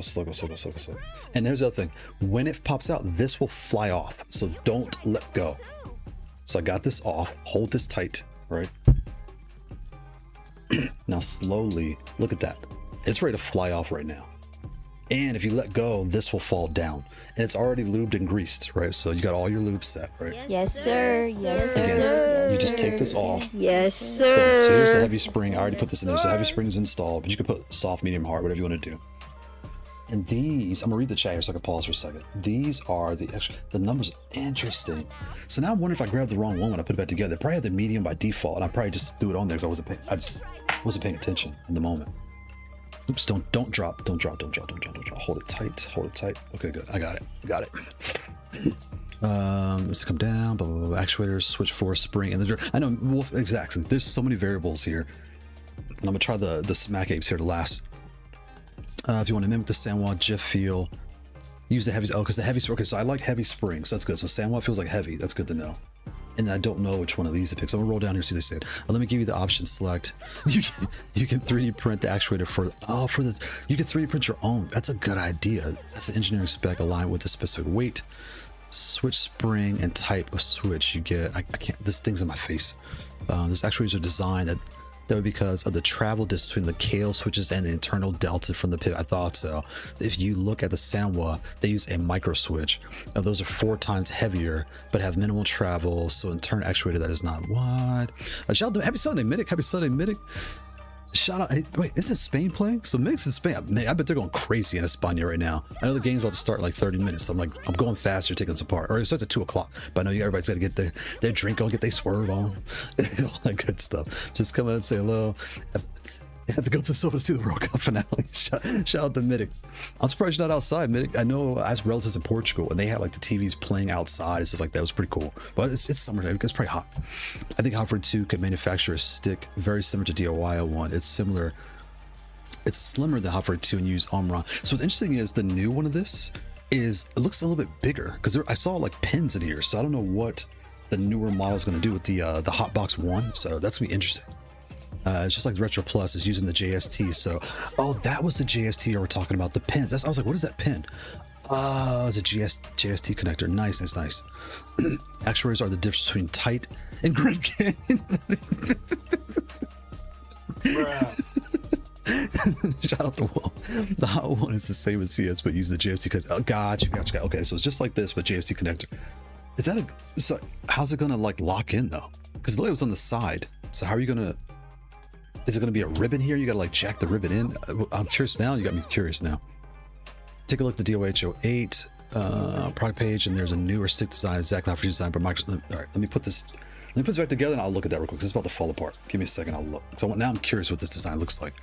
And there's the other thing. When it pops out, this will fly off. So don't let go. So I got this off. Hold this tight, right? Now slowly, look at that. It's ready to fly off right now. And if you let go, this will fall down. And it's already lubed and greased, right? So you got all your lube set, right? Yes, sir. Yes, Again, sir. you just take this off. Yes, Boom. sir. So here's the heavy spring. I already put this in there. So heavy spring is installed, but you can put soft, medium, hard, whatever you want to do. And these, I'm gonna read the chat here so I can pause for a second. These are the numbers are interesting. So now I'm wondering if I grabbed the wrong one when I put it back together. I probably had the medium by default, and I probably just threw it on there because I just wasn't paying attention in the moment. Oops, don't drop. Hold it tight. Okay, good. I got it. Let's come down, blah, blah, blah. Actuators, switch force, spring, and I know, Wolf, exactly. There's so many variables here. And I'm gonna try the smack apes here to last. If you want to mimic the sandwich, Jeff feel, use the heavy, because the heavy, okay, so I like heavy springs, so that's good. So sandwich feels like heavy, that's good to know. And I don't know which one of these to pick, so I'm gonna roll down here, see what they say. Let me give you the option select. You can 3D print the actuator you can 3D print your own. That's a good idea. That's an engineering spec aligned with a specific weight, switch spring, and type of switch you get. I can't, this thing's in my face. These actuators are designed that That would be because of the travel distance between the Kailh switches and the internal delta from the pivot. I thought so. If you look at the Sanwa, they use a micro switch. Now, those are 4 times heavier, but have minimal travel. So in turn, actuator that is not wide. Shout out to Happy Sunday, Midic. Happy Sunday, Midic. Shout out. Hey, wait, isn't Spain playing? So Midic's in Spain. Man, I bet they're going crazy in España right now. I know the game's about to start in like 30 minutes. So I'm going faster, taking this apart. Or it starts at 2 o'clock. But I know everybody's got to get their drink on, get their swerve on, all that good stuff. Just come out and say hello. You have to go to Silva to see the World Cup finale. Shout out to Midic. I'm surprised you're not outside, Midic. I know I have relatives in Portugal and they had like the TVs playing outside and stuff like that. It was pretty cool. But it's summertime. It's probably hot. I think Haute42 could manufacture a stick very similar to DOIO one. It's similar. It's slimmer than Haute42 and use Omron. So what's interesting is the new one of this is it looks a little bit bigger because I saw like pins in here. So I don't know what the newer model is going to do with the Hotbox one. So that's gonna be interesting. It's just like the Retro Plus is using the JST. So, oh, that was the JST we're talking about, the pins. I was like, what is that pin? Oh, it's a JST connector. Nice. Actuators are the difference between tight and Grand Canyon. Shout out to Will. The hot one is the same as CS, but use the JST connector. Oh, gotcha. Okay, so it's just like this, but JST connector. Is that so how's it gonna like lock in though? Because the way it was on the side. So how are you gonna? Is it going to be a ribbon here? You got to like jack the ribbon in. I'm curious now. You got me curious now. Take a look at the DOIO 8 product page, and there's a newer stick design, exactly how for design. But Microsoft. All right, let me put this back together, and I'll look at that real quick. 'Cause it's about to fall apart. Give me a second. I'll look. So now I'm curious what this design looks like.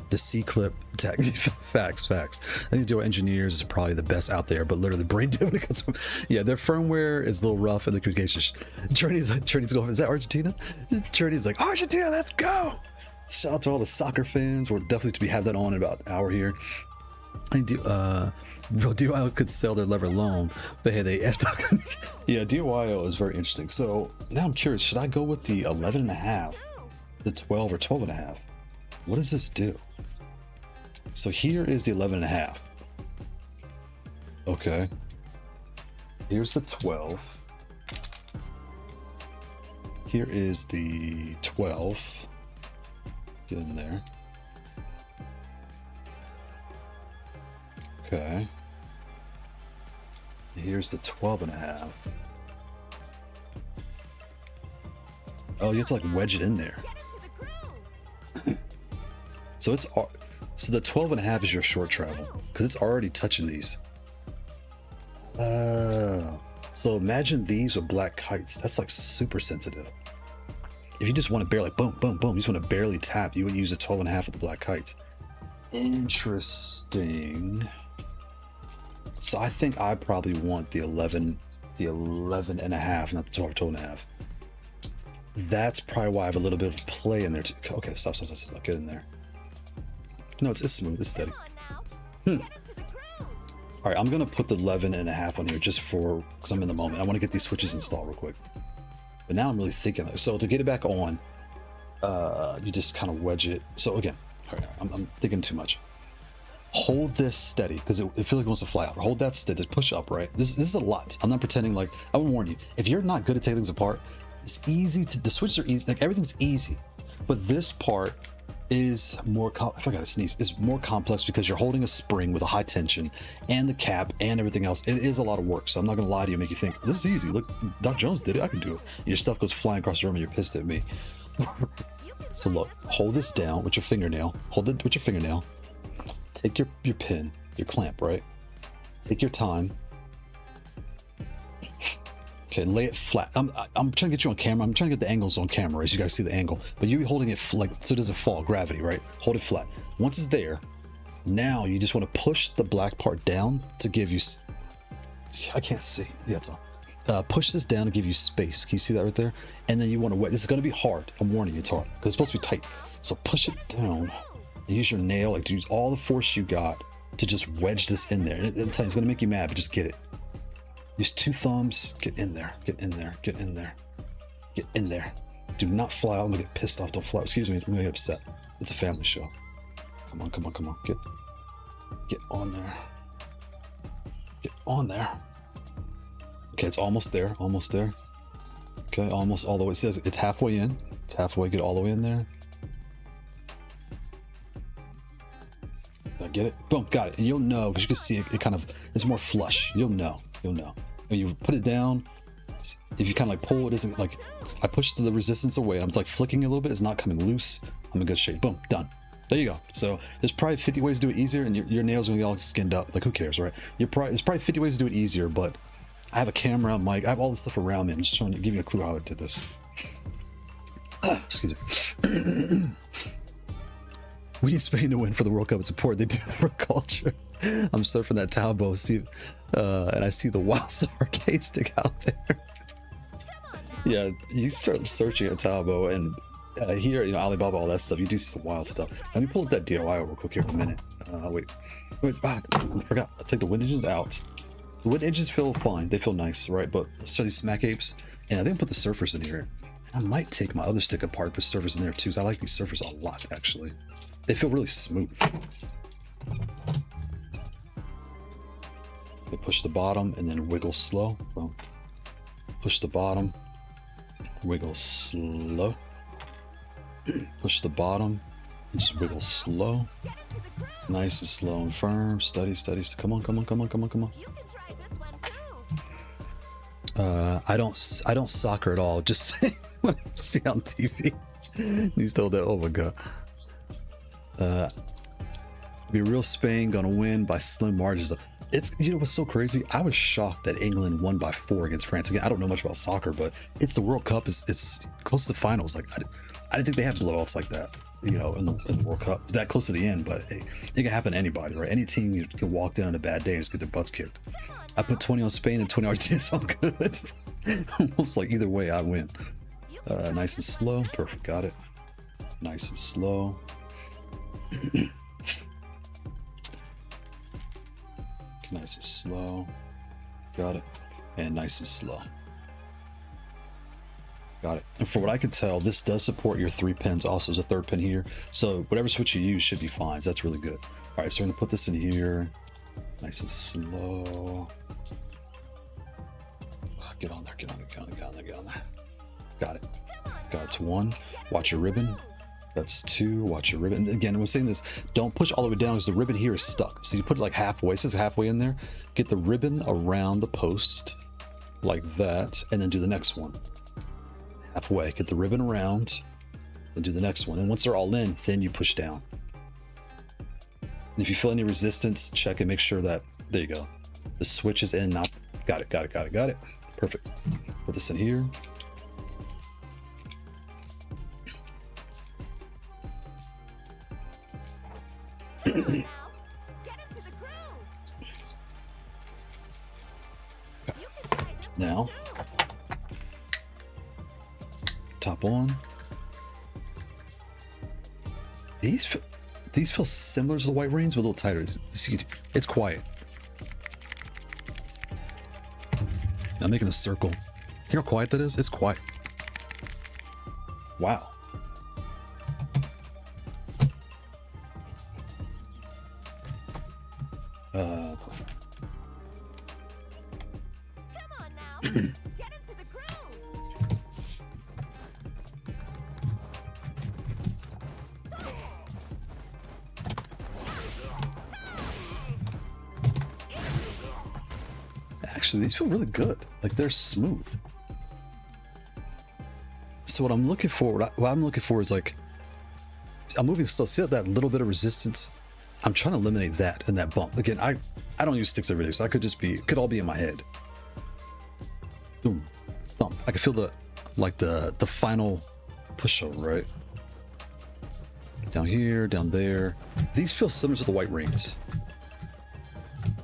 The C-clip tag. Facts. I think DOIO engineers is probably the best out there, but literally brain dead when it comes from. Yeah, their firmware is a little rough, and the communication. Trinity's going. Is that Argentina? Trinity's like Argentina. Let's go. Shout out to all the soccer fans. We're definitely to be have that on in about an hour here. I think DOIO could sell their lever alone, but hey, they effed up. Yeah, DOIO is very interesting. So now I'm curious, should I go with the 11.5, the 12 or 12.5? What does this do? So here is the 11.5. Okay. Here's the 12. Here is the 12. Get in there. Okay. Here's the 12.5. Oh, you have to like wedge it in there. So the 12.5 is your short travel because it's already touching these. So imagine these with black kites. That's like super sensitive. If you just want to barely boom, you just want to barely tap, you would use a 12.5 with the black kites. Interesting. So I think I probably want the 11.5, not the 12.5. That's probably why I have a little bit of play in there too. Okay, stop. Get in there. No, it's smooth, it's steady. All right, I'm gonna put the 11.5 on here just because I'm in the moment. I want to get these switches installed real quick. But now I'm really thinking. So to get it back on, you just kind of wedge it. So again, all right, I'm thinking too much. Hold this steady because it feels like it wants to fly out. Hold that steady. Push up, right? This is a lot. I'm not pretending like I will warn you. If you're not good at taking things apart, it's easy to. The switches are easy. Like everything's easy, but this part is more. If I gotta sneeze, it's more complex because you're holding a spring with a high tension and the cap and everything else. It is a lot of work. So I'm not gonna lie to you and make you think this is easy. Look, Doc Jones did it. I can do it. Your stuff goes flying across the room and you're pissed at me. So look, hold this down with your fingernail. Hold it with your fingernail. Take your pin, your clamp, right? Take your time. Okay, lay it flat. I'm trying to get you on camera. I'm trying to get the angles on camera, right? So you guys see the angle. But you're holding it like so it doesn't fall, gravity, right? Hold it flat. Once it's there, now you just want to push the black part down to give you. I can't see. Yeah, it's on. Push this down to give you space. Can you see that right there? And then you want to wet. This is going to be hard. I'm warning you, it's hard because it's supposed to be tight. So push it down. And use your nail, like to use all the force you got to just wedge this in there. And it's going to make you mad, but just get it. Use 2 thumbs. Get in there. Get in there. Get in there. Get in there. Do not fly out. I'm gonna get pissed off. Don't fly. Excuse me. I'm gonna get upset. It's a family show. Come on. Get on there. Get on there. Okay, it's almost there. Okay, almost all the way. It says it's halfway in. It's halfway. Get all the way in there. get it? Boom, got it. And you'll know, because you can see it kind of, it's more flush. You'll know. When you put it down, if you kind of like pull, it isn't like, I pushed the resistance away. I'm like flicking a little bit. It's not coming loose. I'm in good shape. Boom, done. There you go. So there's probably 50 ways to do it easier, and your nails are gonna be all skinned up. Like, who cares, right? There's probably 50 ways to do it easier, but I have a camera, mic, I have all this stuff around me. I'm just trying to give you a clue how I did this. Excuse me. We need Spain to win for the World Cup. It's important they do it for culture. I'm surfing that Taubo, and I see the Wildstar arcade stick out there. Yeah, you start searching at Taubo, and here, Alibaba, all that stuff. You do some wild stuff. Let me pull up that DOIO real quick here in a minute. Wait, I forgot. I'll take the wind engines out. The wind engines feel fine. They feel nice, right? But let's try these smack apes, and I think I'll put the surfers in here. I might take my other stick apart, put surfers in there too, because I like these surfers a lot, actually. They feel really smooth. They push the bottom and then wiggle slow. Boom. Push the bottom, wiggle slow. Push the bottom, and just wiggle slow. Nice and slow and firm. Steady. Come on. I don't soccer at all. Just saying what I see on TV. He's told that. Oh my god. Be real Spain gonna win by slim margins. It's, what's so crazy? I was shocked that England won by 4 against France. Again, I don't know much about soccer, but it's the World Cup. It's close to the finals. Like I didn't think they had blowouts like that. In the World Cup, that close to the end. But it can happen to anybody, right? Any team you can walk down on a bad day and just get their butts kicked. I put 20 on Spain and 20 Argentina, so I'm good. Almost like either way, I win. Nice and slow. Perfect. Got it. Nice and slow. Nice and slow. Got it. And nice and slow. Got it. And for what I can tell, this does support your 3 pins. Also, there's a 3rd pin here. So whatever switch you use should be fine. So that's really good. All right, so we're gonna put this in here. Nice and slow. Get on there. Got it. Got it to 1. Watch your ribbon. That's 2. Watch your ribbon. And again, we're saying this, don't push all the way down because the ribbon here is stuck. So you put it like halfway. It says halfway in there. Get the ribbon around the post like that, and then do the next one. Halfway. Get the ribbon around, and do the next one. And once they're all in, then you push down. And if you feel any resistance, check and make sure that, there you go. The switch is in. Now, got it. Perfect. Put this in here. Now, top on. These feel similar to the white reins, but a little tighter. It's quiet. I'm making a circle. Hear how quiet that is? It's quiet. Wow. Come on now. Get into the groove. Actually, these feel really good. Like, they're smooth. So what I'm looking for is like, I'm moving slow. See that little bit of resistance? I'm trying to eliminate that and that bump. Again, I don't use sticks every day, so it could all be in my head. Boom, thump. I can feel the final push over, right? Down here, down there. These feel similar to the white reins.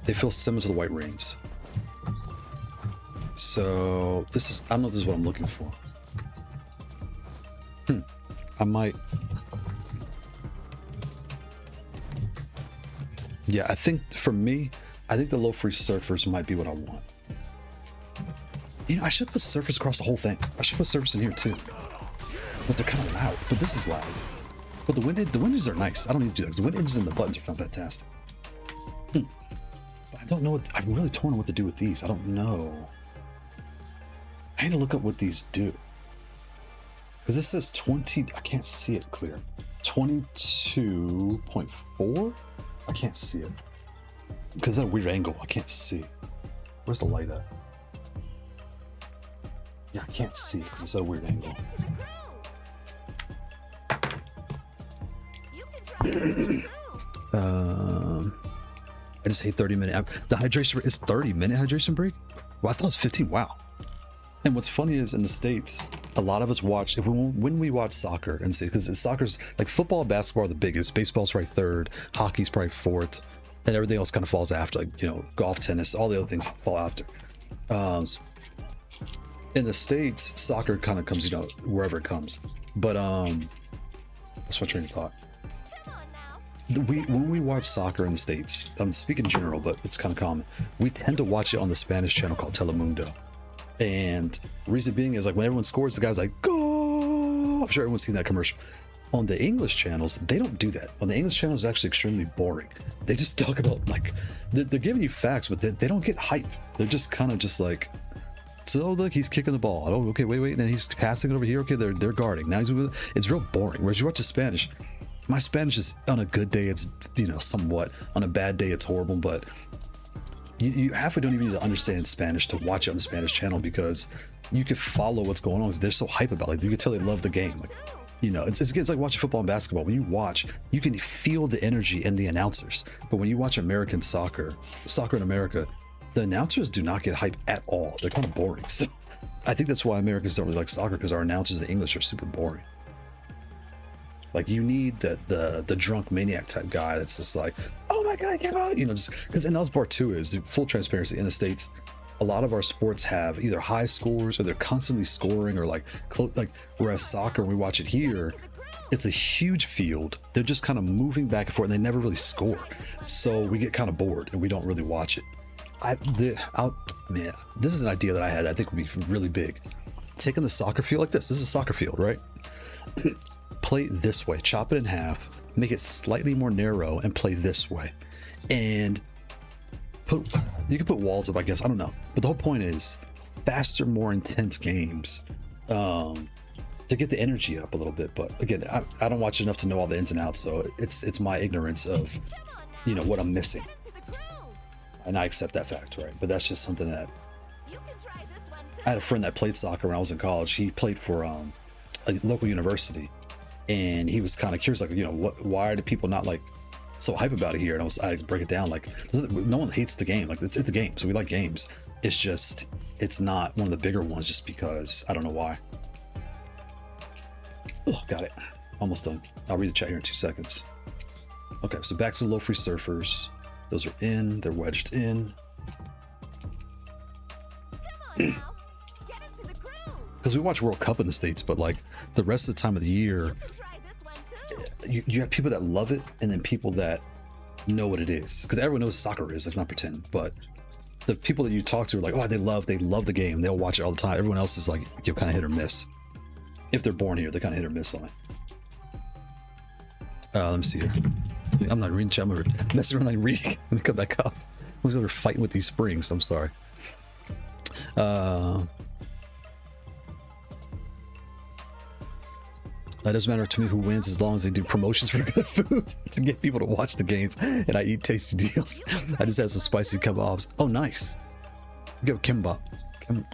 They feel similar to the white reins. So I don't know if this is what I'm looking for. I might. Yeah, I think for me, I think the LoFree Surfers might be what I want. I should put surfers across the whole thing. I should put surfers in here too. But they're kind of loud. But this is loud. But the wind engines are nice. I don't need to do that because the wind engines and the buttons are fantastic. But I don't know I'm really torn on what to do with these. I don't know. I need to look up what these do. Because this says 20, I can't see it clear. 22.4? I can't see it because at a weird angle. I can't see. Where's the light at? Yeah, I can't see because it's at a weird angle. I just hate 30-minute. The hydration is 30-minute hydration break. Well, I thought it was 15. Wow. And what's funny is in the States, a lot of us watch when we watch soccer and see because soccer's like football and basketball are the biggest. Baseball's probably third, hockey's probably fourth, and everything else kind of falls after. Like, you know, golf, tennis, all the other things fall after. In the States, soccer kind of comes, you know, wherever it comes. But that's my train of thought. When we watch soccer in the States, I'm speaking in general, but it's kind of common. We tend to watch it on the Spanish channel called Telemundo. And the reason being is like when everyone scores, the guy's like, go! I'm sure everyone's seen that commercial. On the English channels, they don't do that. On the English channels, it's actually extremely boring. They just talk about like, they're giving you facts, but they don't get hype. They're just kind of just like, so look, he's kicking the ball. Oh, okay, wait, and then he's passing it over here. Okay, they're guarding. Now it's real boring. Whereas you watch the Spanish, my Spanish is on a good day, it's, you know, somewhat. On a bad day, it's horrible, but you halfway don't even need to understand Spanish to watch it on the Spanish channel because you can follow what's going on because they're so hype about it. Like, you can tell they love the game. Like, you know, it's like watching football and basketball. When you watch, you can feel the energy in the announcers. But when you watch American soccer in America, the announcers do not get hype at all. They're kind of boring. So I think that's why Americans don't really like soccer, because our announcers in English are super boring. Like, you need the drunk maniac type guy that's just like, oh my god, get out, you know, just because. And that's part two is full transparency. In the States, a lot of our sports have either high scores or they're constantly scoring or like whereas soccer, we watch it here, it's a huge field. They're just kind of moving back and forth and they never really score. So we get kind of bored and we don't really watch it. Man, this is an idea that I had that I think would be really big. Taking the soccer field like this is a soccer field, right? Play it this way, chop it in half, make it slightly more narrow and play this way. And you can put walls up, I guess, I don't know. But the whole point is faster, more intense games to get the energy up a little bit. But again, I don't watch enough to know all the ins and outs, so it's my ignorance of, you know, what I'm missing. And I accept that fact, right? But that's just something that I had a friend that played soccer when I was in college. He played for a local university, and he was kind of curious, like, you know, why are the people not like so hype about it here? And I break it down like, no one hates the game. Like, it's a game, so we like games. It's just, it's not one of the bigger ones just because I don't know why. Oh, got it. Almost done. I'll read the chat here in 2 seconds. Okay, so back to the LoFree Surfers. Those are in, they're wedged in. Because we watch World Cup in the States, but like the rest of the time of the year, you have people that love it and then people that know what it is. Because everyone knows soccer is, let's not pretend. But the people that you talk to are like, oh, they love the game. They'll watch it all the time. Everyone else is like, you kind of hit or miss. If they're born here, they kind of hit or miss on it. Let me see here. I'm not reading chat. I'm messing around like reading. Let me come back up. We're fighting with these springs. I'm sorry. It doesn't matter to me who wins as long as they do promotions for good food to get people to watch the games and I eat tasty deals. I just had some spicy kebabs. Oh, nice. Go kimbap.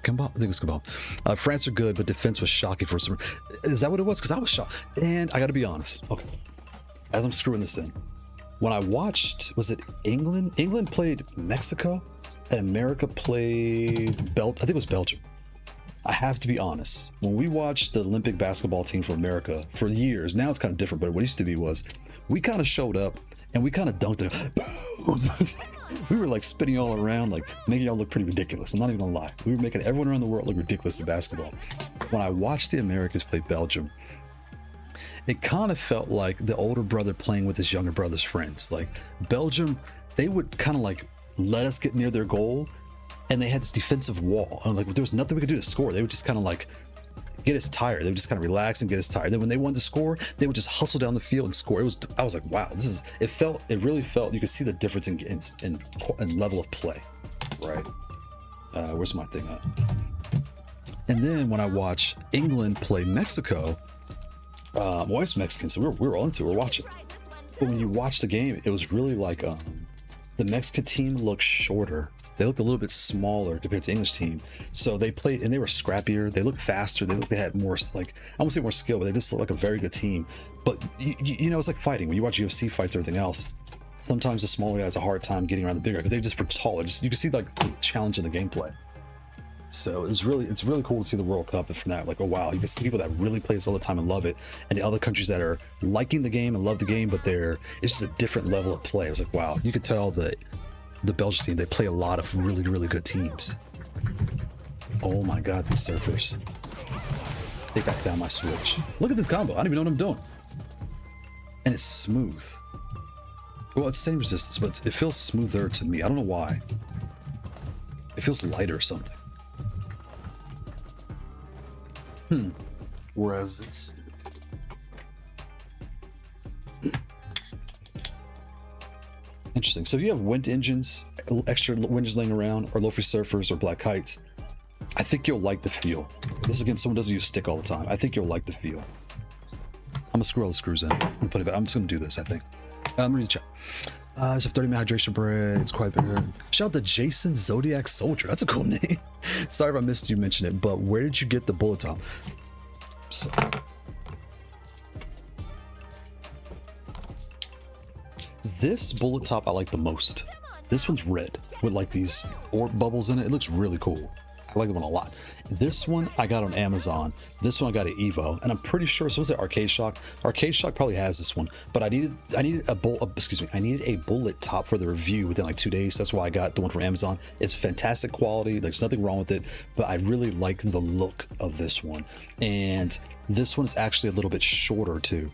Kimbap? I think it was kebab. France are good, but defense was shocking for some. Is that what it was? Because I was shocked. And I got to be honest. Okay. As I'm screwing this in, when I watched, was it England? England played Mexico and America played I think it was Belgium. I have to be honest. When we watched the Olympic basketball team for America for years, now it's kind of different, but what it used to be was we kind of showed up and we kind of dunked it. Boom! We were like spinning all around, like making y'all look pretty ridiculous. I'm not even gonna lie. We were making everyone around the world look ridiculous in basketball. When I watched the Americans play Belgium, it kind of felt like the older brother playing with his younger brother's friends. Like Belgium, they would kind of like let us get near their goal, and they had this defensive wall. And like there was nothing we could do to score. They would just kind of like get us tired. They would just kind of relax and get us tired. Then when they wanted to score, they would just hustle down the field and score. I was like, wow, it really felt, you could see the difference in level of play, right? Where's my thing at? And then when I watch England play Mexico, well, it's Mexican, so we were all into it. We're watching. But when you watch the game, it was really like the Mexican team looked shorter. They looked a little bit smaller compared to the English team. So they played, and they were scrappier. They looked faster. They had more, like, I won't say more skill, but they just looked like a very good team. But, you know, it's like fighting. When you watch UFC fights or everything else, sometimes the smaller guys have a hard time getting around the bigger because they just were taller. Just, you can see, like, the challenge in the gameplay. So it's really cool to see the World Cup, and from that, like, oh wow, you can see people that really play this all the time and love it, and the other countries that are liking the game and love the game, but it's just a different level of play. I was like, wow, you could tell that the Belgian team, they play a lot of really good teams. Oh my god, these surfers. I think I found my switch. Look at this combo. I don't even know what I'm doing. And it's smooth. Well, it's same resistance, but it feels smoother to me. I don't know why. It feels lighter or something. Whereas it's interesting. So if you have wind engines, extra wind engines laying around, or LoFree Surfers or Black Kites, I think you'll like the feel. This again, someone doesn't use stick all the time. I think you'll like the feel. I'm gonna screw all the screws in and put it back. I'm just gonna do this, I think. Read the chat. I just have 30-minute hydration break. It's quite bigger. Shout out to Jason Zodiac Soldier. That's a cool name. Sorry if I missed you mention it, but where did you get the bullet top? So, this bullet top I like the most. This one's red with like these orb bubbles in it. It looks really cool. I like the one a lot. This one I got on Amazon. This one I got at Evo, and I'm pretty sure someone said Arcade Shock. Arcade Shock probably has this one, but I needed a bullet top for the review within like 2 days. That's why I got the one from Amazon. It's fantastic quality. There's nothing wrong with it, but I really like the look of this one. And this one is actually a little bit shorter too.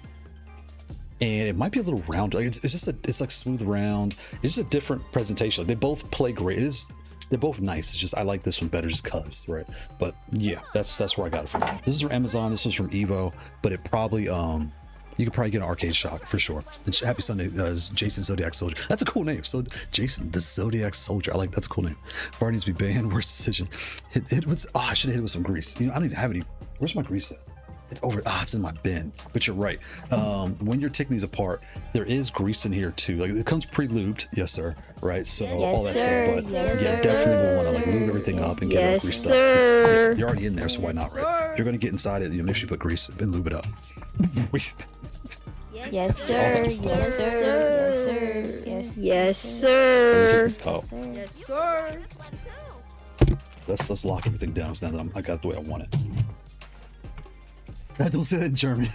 And it might be a little round. Like it's like smooth round. It's just a different presentation. Like they both play great. They're both nice. It's just I like this one better just cuz, right? But yeah, that's where I got it from. This is from Amazon. This was from Evo, but it probably you could probably get an Arcade Shock for sure. And happy Sunday, Jason Zodiac Soldier. That's a cool name. So Jason the Zodiac Soldier. I like that's a cool name. Bar needs to be banned. Worst decision. It was I should have hit it with some grease. You know, I don't even have any. Where's my grease at? It's over. It's in my bin. But you're right. When you're taking these apart, there is grease in here too. Like it comes pre-lubed, yes sir. Right. So all that stuff. But yeah, definitely will want to like lube everything up and get all grease stuff. You're already in there, so why not, right? If you're gonna get inside it, you know, make sure you put grease and lube it up. Yes, sir. Yes, sir. Yes, sir. Yes, sir. Yes, sir. Let's lock everything down. So now that I got it the way I want it. Don't say that in German.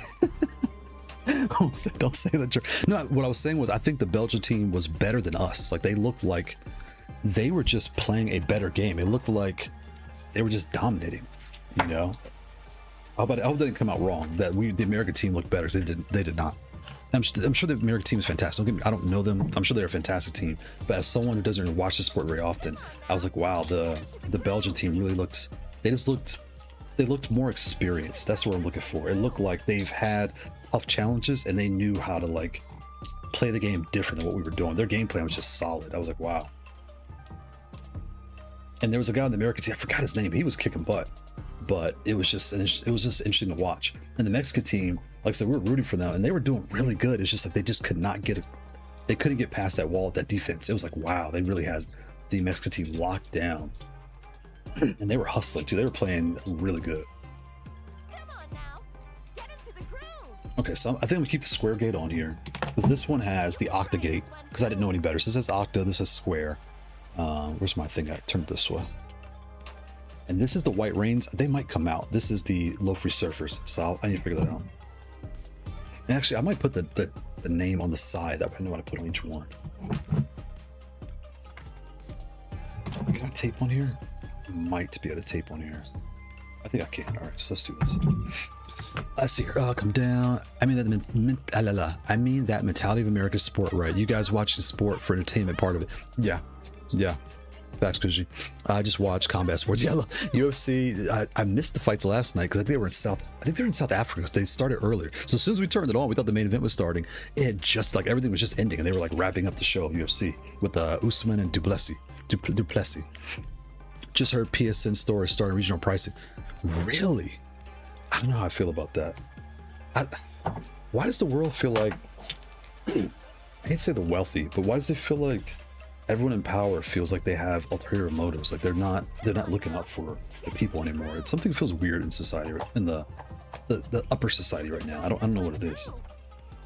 Don't say that in German. No, what I was saying was I think the Belgian team was better than us. Like they looked like they were just playing a better game. It looked like they were just dominating. You know. I hope that didn't come out wrong. That the American team looked better. They did not. I'm sure the American team is fantastic. I don't know them. I'm sure they're a fantastic team. But as someone who doesn't watch the sport very often, I was like, wow, the Belgian team really looked. They looked more experienced. That's what I'm looking for. It looked like they've had tough challenges and they knew how to like play the game different than what we were doing. Their game plan was just solid. I was like, wow. And there was a guy on the American team. I forgot his name. He was kicking butt. But it was just interesting to watch. And the Mexican team, like I said, we were rooting for them, and they were doing really good. It's just like they just could not get it. They couldn't get past that wall at that defense. It was like, wow, they really had the Mexican team locked down. And they were hustling too. They were playing really good. Come on now. Get into the groove. Okay, so I think I'm gonna keep the square gate on here because this one has the octa gate because I didn't know any better. So this says octa, this is square. Where's my thing? I turned it this way. And this is the white rains. They might come out. This is the LoFree Surfers. So I need to figure that out. And actually, I might put the name on the side. That way I know what to put on each one. Can I tape on here? Might be able to tape on here. I think I can. All right, so let's do this. I see here. Come down. I mean that mentality of American sport, right? You guys watching sport for entertainment part of it. Yeah. Facts, Kuji. I just watched combat sports. Yeah, UFC. I missed the fights last night because I think they were in South. I think they were in South Africa because they started earlier. So as soon as we turned it on, we thought the main event was starting. It had just like everything was just ending, and they were like wrapping up the show of UFC with Usman and Duplessis. Just heard PSN store is starting regional pricing. Really? I don't know how I feel about that. Why does the world feel like I hate to say the wealthy, but why does it feel like everyone in power feels like they have ulterior motives? Like they're not looking out for the people anymore. It's something that feels weird in society, in the upper society right now. I don't know what it is.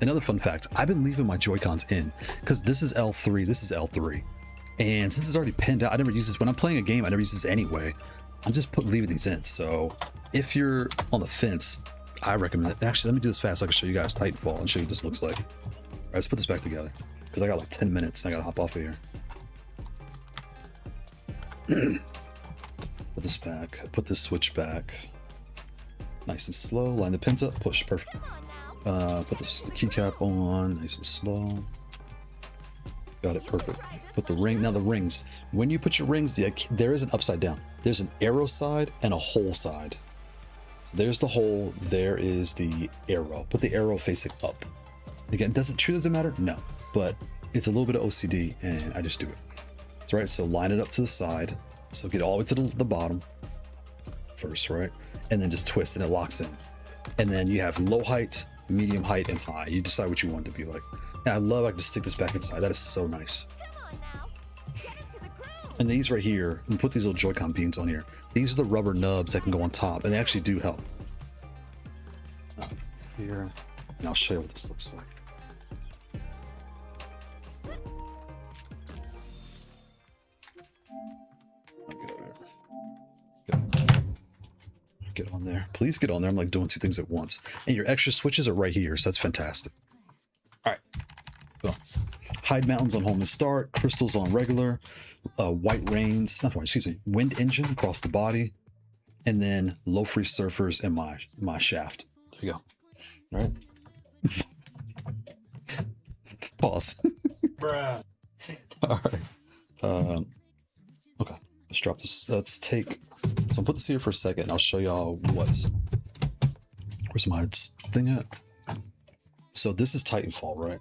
Another fun fact, I've been leaving my Joy-Cons in because this is L3, this is L3. And since it's already pinned out, I never use this. When I'm playing a game, I never use this anyway. I'm just leaving these in. So if you're on the fence, I recommend it. Actually, let me do this fast so I can show you guys Titanfall and show you what this looks like. All right, let's put this back together because I got like 10 minutes and I gotta hop off of here. Put this back, put this switch back. Nice and slow, line the pins up, push, perfect. Put the keycap on, nice and slow. Got it, perfect. Put the ring, now the rings. When you put your rings, there is an upside down. There's an arrow side and a hole side. So there's the hole, there is the arrow. Put the arrow facing up. Again, does it truly matter? No, but it's a little bit of OCD and I just do it. That's right, so line it up to the side. So get all the way to the bottom first, right? And then just twist and it locks in. And then you have low height, medium height, and high. You decide what you want it to be like. And I love I can just stick this back inside. That is so nice. And these right here, and put these little Joy-Con beans on here. These are the rubber nubs that can go on top, and they actually do help. Here, and I'll show you what this looks like. Get on there. Please get on there. I'm like doing two things at once. And your extra switches are right here, so that's fantastic. All right. Well, hide mountains on home and start, crystals on regular, white rains, not white, excuse me, wind engine across the body, and then LoFree Surfers in my shaft. There you go. All right. Pause. Bruh. All right. Okay. Let's drop this. Let's take. So I'll put this here for a second. And I'll show y'all what. Where's my thing at? So this is Titanfall, right?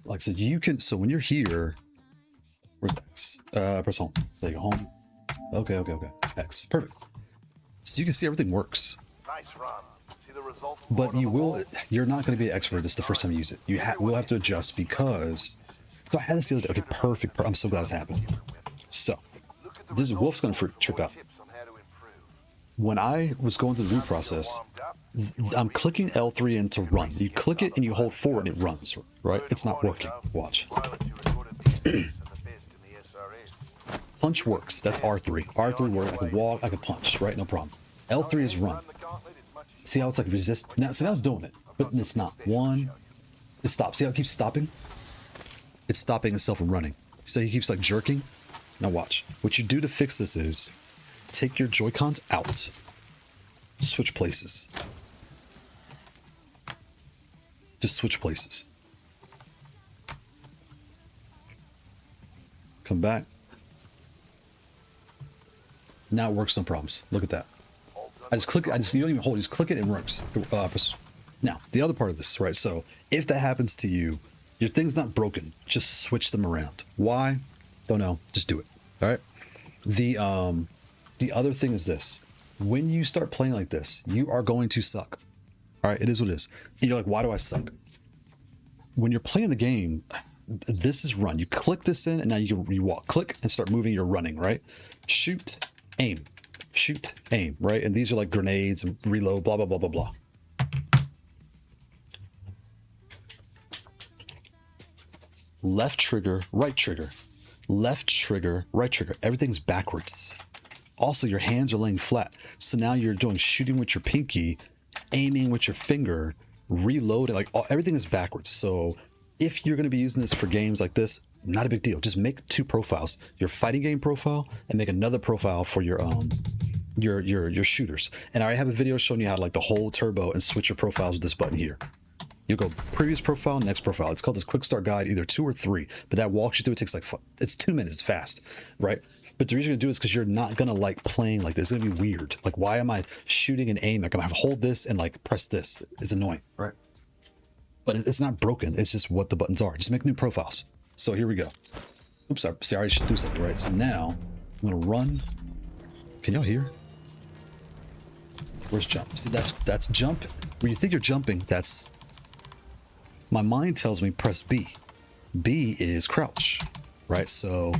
Like I said, you can. So when you're here, where's X? Press home. There you go. Home. Okay. X. Perfect. So you can see everything works. Nice run. See the results. But you will. You're not going to be an expert. This is the first time you use it. You will have to adjust because. So I had this the other day. Okay, perfect. I'm so glad it's happened. So this is Wolf's going to trip out. When I was going through the root process, I'm clicking L3 in to run. You click it and you hold forward and it runs, right? It's not working. Watch. Punch works. That's R3. R3 works. I can walk, I can punch, right? No problem. L3 is run. See how it's like resist? Now, so now it's doing it, but it's not. One, it stops. See how it keeps stopping? It's stopping itself from running. So he keeps like jerking. Now watch. What you do to fix this is take your Joy-Cons out. Switch places. Just switch places. Come back. Now it works, no problems. Look at that. I just click it. You don't even hold it. Just click it and it works. Now, the other part of this, right? So if that happens to you, your thing's not broken. Just switch them around. Why? Don't know. Just do it. All right. The other thing is this. When you start playing like this, you are going to suck. All right. It is what it is. And you're like, why do I suck? When you're playing the game, this is run. You click this in and now you walk. Click and start moving. You're running, right? Shoot, aim. Shoot, aim, right? And these are like grenades and reload, blah, blah, blah, blah, blah. Left trigger, right trigger. Left trigger, right trigger. Everything's backwards. Also, your hands are laying flat. So now you're doing shooting with your pinky, aiming with your finger, reloading. Like everything is backwards. So if you're going to be using this for games like this, not a big deal. Just make two profiles: your fighting game profile and make another profile for your shooters. And I already have a video showing you how to like the whole turbo and switch your profiles with this button here. You'll go previous profile, next profile. It's called this quick start guide, either 2 or 3, but that walks you through. It takes like, it's 2 minutes, fast, right? But the reason you're gonna do it is because you're not gonna like playing like this. It's gonna be weird. Like, why am I shooting and aiming? Like, I'm gonna have to hold this and like press this. It's annoying, right? But it's not broken. It's just what the buttons are. Just make new profiles. So here we go. Oops, I already should do something, right? So now I'm gonna run. Can y'all hear? Where's jump? See, that's jump. When you think you're jumping, that's... My mind tells me press B. B is crouch, right? So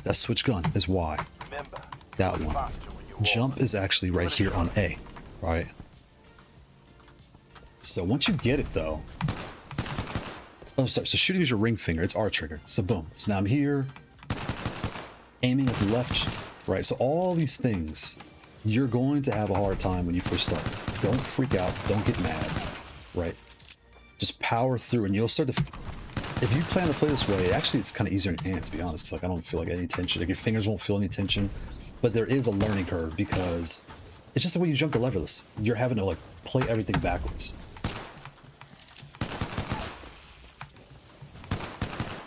that switch gun is Y. Remember, That one. faster when you Jump is actually right here on A, right? So once you get it though... Oh, sorry. So shooting is your ring finger. It's R trigger. So boom. So now I'm here. Aiming is left, right? So all these things, you're going to have a hard time when you first start. Don't freak out. Don't get mad, right? Just power through and you'll start to... If you plan to play this way, actually it's kind of easier in your hands, to be honest. Like I don't feel like any tension. Like your fingers won't feel any tension. But there is a learning curve because it's just the way you jump to Leverless. You're having to like play everything backwards.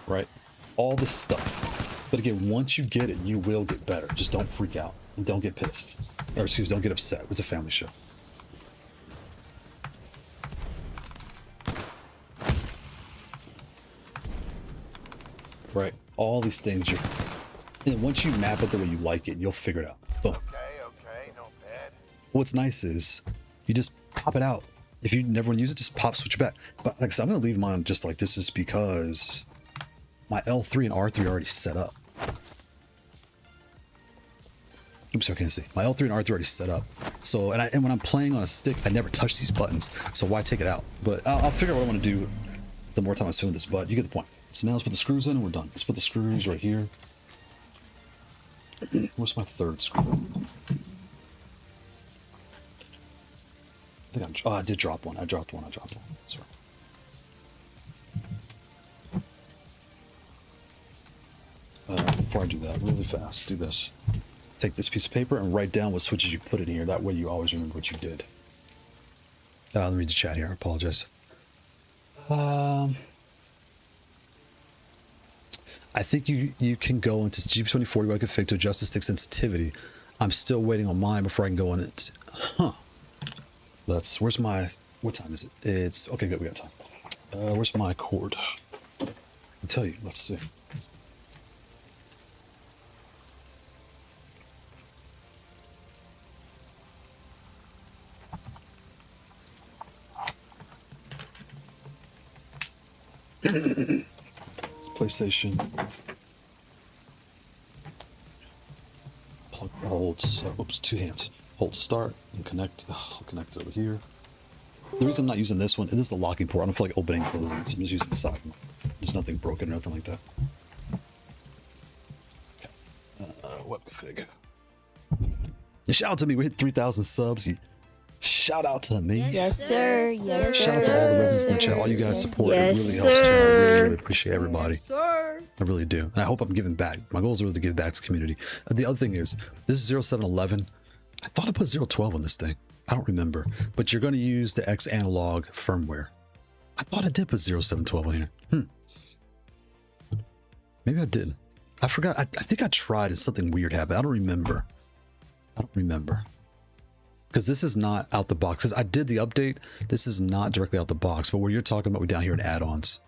Right? All this stuff. But again, once you get it, you will get better. Just don't freak out and don't get pissed. Or excuse me, don't get upset. It's a family show. Right? All these things you're... And once you map it the way you like it, you'll figure it out. Boom. Okay, not bad. What's nice is you just pop it out. If you never want to use it, just pop switch it back. But like I said, I'm going to leave mine just like this is because my L3 and R3 are already set up. Oops, I can't see. My L3 and R3 are already set up. So, and when I'm playing on a stick, I never touch these buttons. So why take it out? But I'll figure out what I want to do the more time I spend with this. But you get the point. So now let's put the screws in and we're done. Let's put the screws right here. Where's my third screw? I think I did drop one. I dropped one. Sorry. Before I do that, really fast, do this. Take this piece of paper and write down what switches you put in here. That way you always remember what you did. Let me read the chat here. I apologize. I think you can go into GB2040 by config to adjust the stick sensitivity. I'm still waiting on mine before I can go on it. Huh. Where's my... What time is it? It's... Okay, good. We got time. Where's my cord? I'll tell you. Let's see. PlayStation. Plug holds. Oops, two hands. Hold start and connect. I'll connect it over here. The reason I'm not using this one, this is the locking port. I don't feel like opening closing, so I'm just using the side one. There's nothing broken or nothing like that. Okay. Web config. Shout out to me. We hit 3,000 subs. Shout out to me. Yes, sir. Yes, sir. Shout out to all the residents in the chat. All you guys support. Yes, it really helps. Too. I really, really appreciate everybody. Sir. I really do. And I hope I'm giving back. My goal is really to give back to the community. The other thing is, this is 0711. I thought I put 012 on this thing. I don't remember. But you're going to use the X analog firmware. I thought I did put 0712 on here. Maybe I didn't. I forgot. I think I tried and something weird happened. I don't remember. Because this is not out the box. Because I did the update. This is not directly out the box. But where you're talking about, we're down here in add-ons.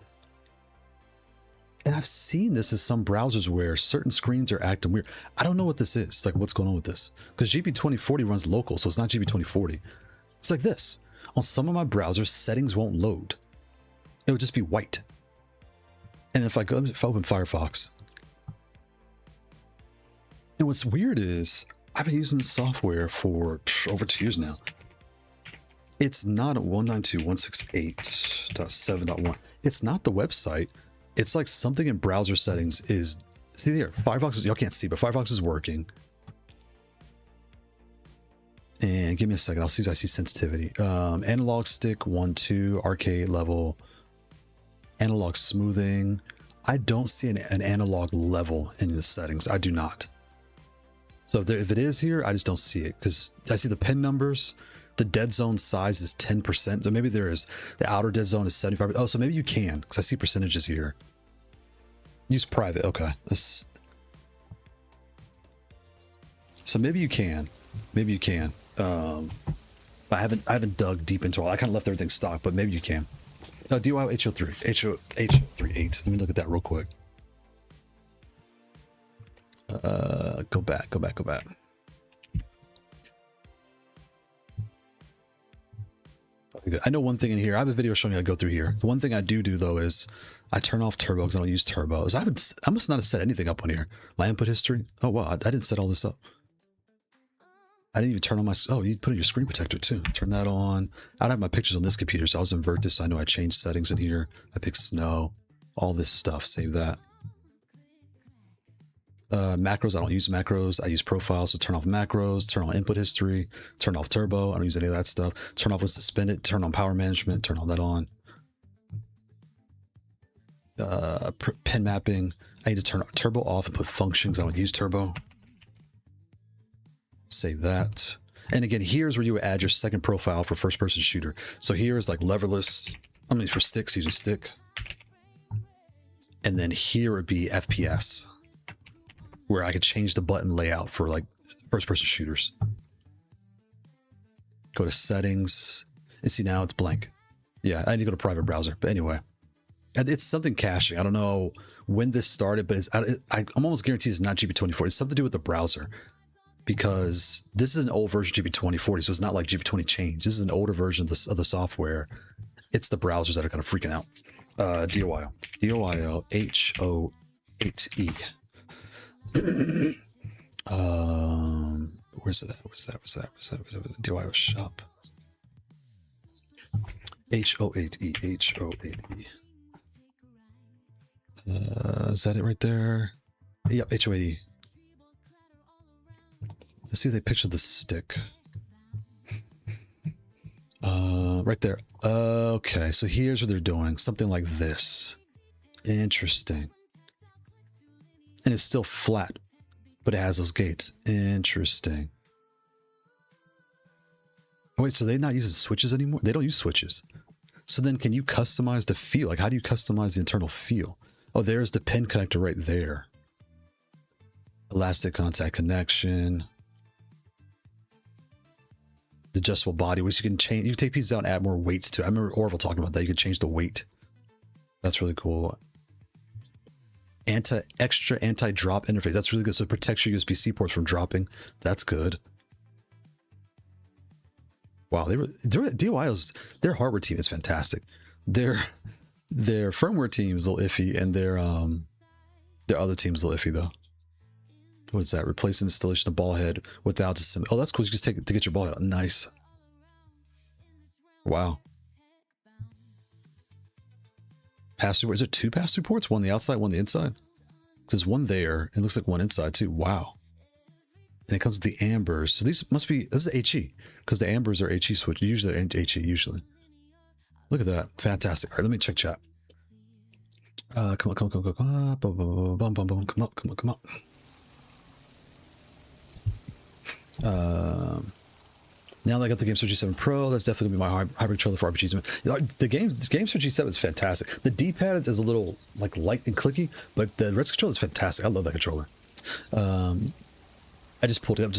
And I've seen this in some browsers where certain screens are acting weird. I don't know what this is. Like, what's going on with this? Because GB2040 runs local, so it's not GB2040. It's like this. On some of my browsers, settings won't load. It would just be white. And if I open Firefox, and what's weird is I've been using this software for over 2 years now. It's not a 192.168.7.1. It's not the website. It's like something in browser settings is... See there, Firefox is... Y'all can't see, but Firefox is working. And give me a second. I'll see if I see sensitivity. Analog stick 1.2, arcade level, analog smoothing. I don't see an analog level in the settings. I do not. So if it is here, I just don't see it because I see the pin numbers. The dead zone size is 10%. So maybe there is the outer dead zone is 75%. Oh, so maybe you can because I see percentages here. Use private. Okay. So maybe you can. Maybe you can. I haven't dug deep into all. I kind of left everything stock, but maybe you can. DOIO H03. H38. Let me look at that real quick. Go back. Good. I know one thing in here. I have a video showing you how to go through here. The one thing I do though is I turn off turbo because I don't use turbos. I must not have set anything up on here. My input history. Oh wow, I didn't set all this up. I didn't even turn on my. Oh, you put in your screen protector too. Turn that on. I don't have my pictures on this computer, so I'll just invert this. So I know I changed settings in here. I picked snow, all this stuff. Save that. Macros. I don't use macros. I use profiles. So turn off macros. Turn on input history. Turn off turbo. I don't use any of that stuff. Turn off when suspended. Turn on power management. Turn all that on. Pin mapping. I need to turn turbo off and put functions. I don't use turbo. Save that. And again, here's where you would add your second profile for first person shooter. So here is like leverless. I mean, for sticks, use a stick. And then here would be FPS, where I could change the button layout for like first person shooters. Go to settings and see now it's blank. Yeah, I need to go to private browser. But anyway, it's something caching. I don't know when this started, but I'm almost guaranteed it's not GP2040. It's something to do with the browser, because this is an old version of GP2040, so it's not like GP20 changed. This is an older version of the software. It's the browsers that are kind of freaking out. DOIO. DOIO H08E. Where's it at? Where's that? DOIO shop. H08E. H08E. Is that it right there? Yep, H08E. Let's see if they pictured the stick. Right there. Okay, so here's what they're doing. Something like this. Interesting. And it's still flat, but it has those gates. Interesting. Oh, wait, so they're not using switches anymore? They don't use switches. So then can you customize the feel? Like, how do you customize the internal feel? Oh, there's the pin connector right there. Elastic contact connection. The adjustable body, which you can change. You can take pieces out and add more weights to it. I remember Orville talking about that. You can change the weight. That's really cool. Extra anti-drop interface. That's really good. So it protects your USB-C ports from dropping. That's good. Wow, DOIO's, their hardware team is fantastic. Their firmware team is a little iffy, and their other team is a little iffy though. What is that? Replace installation of ball head without a oh, that's cool. You just take it to get your ball head out. Nice. Wow. Pass-through. Is there two pass-through ports? One on the outside, one on the inside? There's one there. It looks like one inside too. Wow. And it comes with the ambers. So these must be, this is HE, because the ambers are HE switch. Usually they're HE usually. Look at that. Fantastic. All right, let me check chat. Come on. Come up. Now that I got the Game Switch G7 Pro, that's definitely gonna be my hybrid controller for RPGs. The Game Switch G7 is fantastic. The D-pad is a little like light and clicky, but the rest controller is fantastic. I love that controller. I just pulled it up.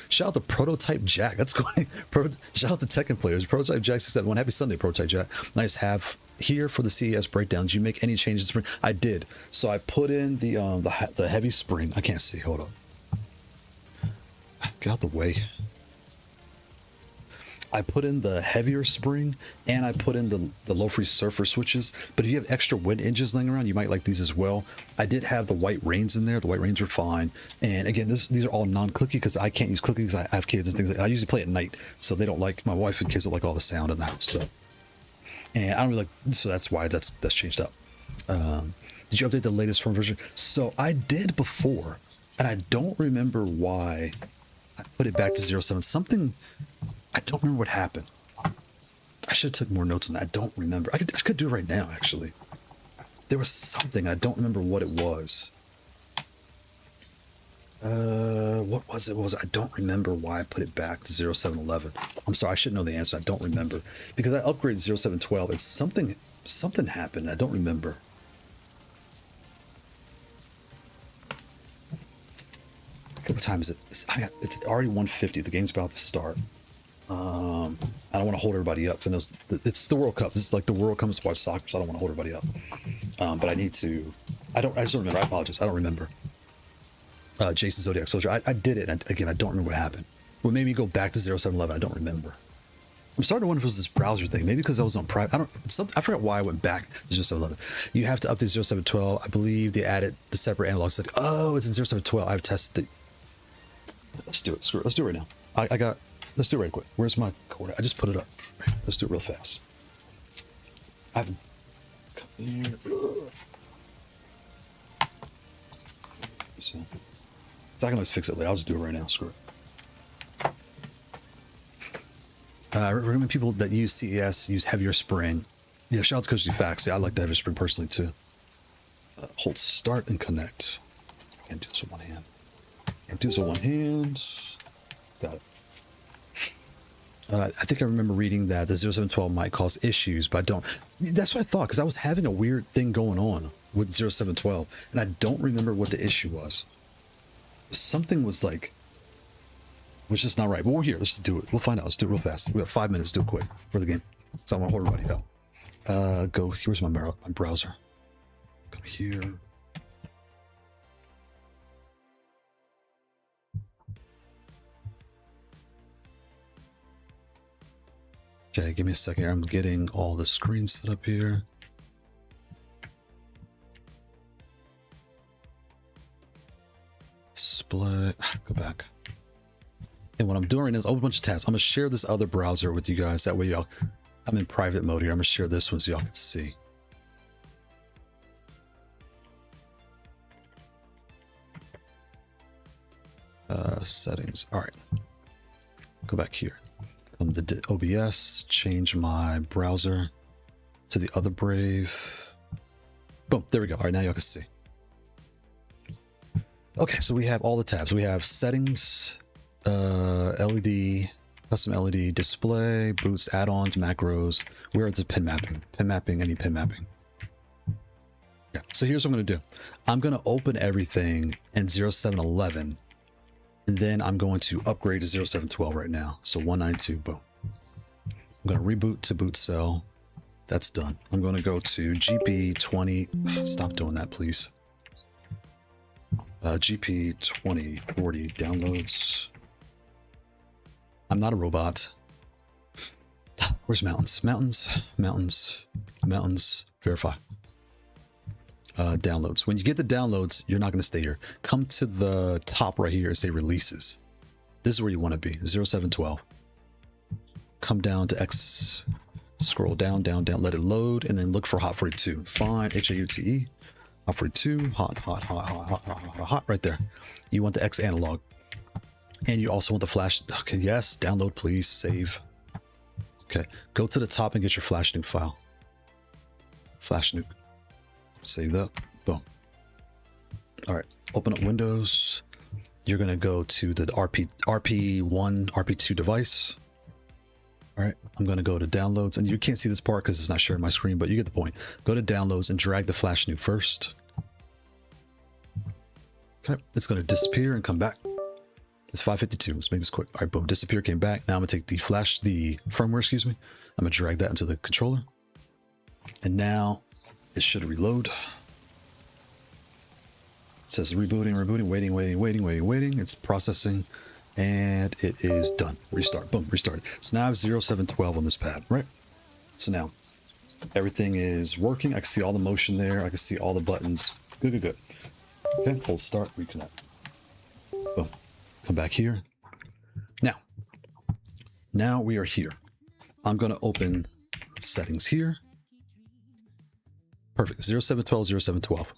Shout out to Prototype Jack. That's going. Shout out to Tekken players. Prototype Jack 671. Happy Sunday, Prototype Jack. Nice have here for the CES breakdown. Did you make any changes to spring? I did. So I put in the heavy spring. I can't see. Hold on. Get out the way. I put in the heavier spring, and I put in the LoFree Surfer switches. But if you have extra wind engines laying around, you might like these as well. I did have the white reins in there. The white reins were fine. And again, these are all non-clicky because I can't use clicky because I have kids and things like that. I usually play at night, so they don't like, my wife and kids don't like all the sound in the house. So, and I don't really like, so that's why that's changed up. Did you update the latest firm version? So I did before, and I don't remember why I put it back to 07. Something, I don't remember what happened. I should have took more notes on that. I don't remember. I could do it right now, actually. There was something. I don't remember what it was. What was it? I don't remember why I put it back to 0711. I'm sorry. I should know the answer. I don't remember. Because I upgraded 0712 and something happened. I don't remember. What time is it? It's already 1:50. The game's about to start. I don't want to hold everybody up because I know it's the World Cup. This is like the world comes to watch soccer, so I don't want to hold everybody up. But I need to. I just don't remember. I apologize. I don't remember. Jason Zodiac Soldier. I did it. And again, I don't remember what happened. What made me go back to 0711? I don't remember. I'm starting to wonder if it was this browser thing. Maybe because I was on private. I forgot why I went back to 0711. You have to update 0712. I believe they added the separate analog setting. Oh, it's in 0712. I've tested it. Let's do it. Screw it. Let's do it right now. Let's do it right quick. Where's my cord? I just put it up. Let's do it real fast. I've come here. So I can always fix it later. I'll just do it right now. Screw it. Recommend people that use CES use heavier spring. Yeah, shout out to Coach Facts. Yeah, I like the heavier spring personally too. Hold start and connect. Can't do this with one hand. Can't do this with one hand. Got it. I think I remember reading that the 0712 might cause issues, but I don't. That's what I thought, because I was having a weird thing going on with 0712, and I don't remember what the issue was. Something was just not right. But we're here. Let's just do it. We'll find out. Let's do it real fast. We got 5 minutes. Do it quick for the game. So I want to hold everybody out. Go. Here's my browser. Come here. Okay, give me a second here. I'm getting all the screens set up here. Split. Go back. And what I'm doing right now is a whole bunch of tabs. I'm going to share this other browser with you guys. That way y'all, I'm in private mode here. I'm going to share this one so y'all can see. Settings. All right. Go back here. Come to OBS. Change my browser to the other Brave. Boom. There we go. All right. Now y'all can see. Okay. So we have all the tabs. We have settings, LED, custom LED, display, boots, add-ons, macros. Where is the pin mapping? Pin mapping. I need pin mapping. Yeah. So here's what I'm going to do. I'm going to open everything in 0711. And then I'm going to upgrade to 0712 right now. So 192, boom. I'm going to reboot to boot cell. That's done. I'm going to go to GP20. Stop doing that, please. GP2040 downloads. I'm not a robot. Where's mountains? Mountains. Verify. Downloads. When you get the downloads, you're not going to stay here. Come to the top right here and say releases. This is where you want to be. 0712. Come down to X. Scroll down, let it load, and then look for Haute42. Find HAUTE. Haute42. Hot. Right there. You want the X analog. And you also want the flash. Okay, yes. Download, please. Save. Okay. Go to the top and get your flash nuke file. Flash nuke. Save that. Boom. All right. Open up Windows. You're going to go to the RP1, RP2 device. All right. I'm going to go to downloads, and you can't see this part because it's not sharing my screen, but you get the point. Go to downloads and drag the flash nuke first. Okay. It's going to disappear and come back. It's 552. Let's make this quick. All right. Boom. Disappear, came back. Now I'm going to take the firmware, excuse me. I'm going to drag that into the controller. And now it should reload. It says rebooting, waiting. It's processing, and it is done. Restart. Boom, restarted. So now I have 0712 on this pad, right? So now everything is working. I can see all the motion there. I can see all the buttons. Good. Okay, hold start, reconnect. Boom. Come back here. Now we are here. I'm going to open settings here. Perfect. 0712, 0712.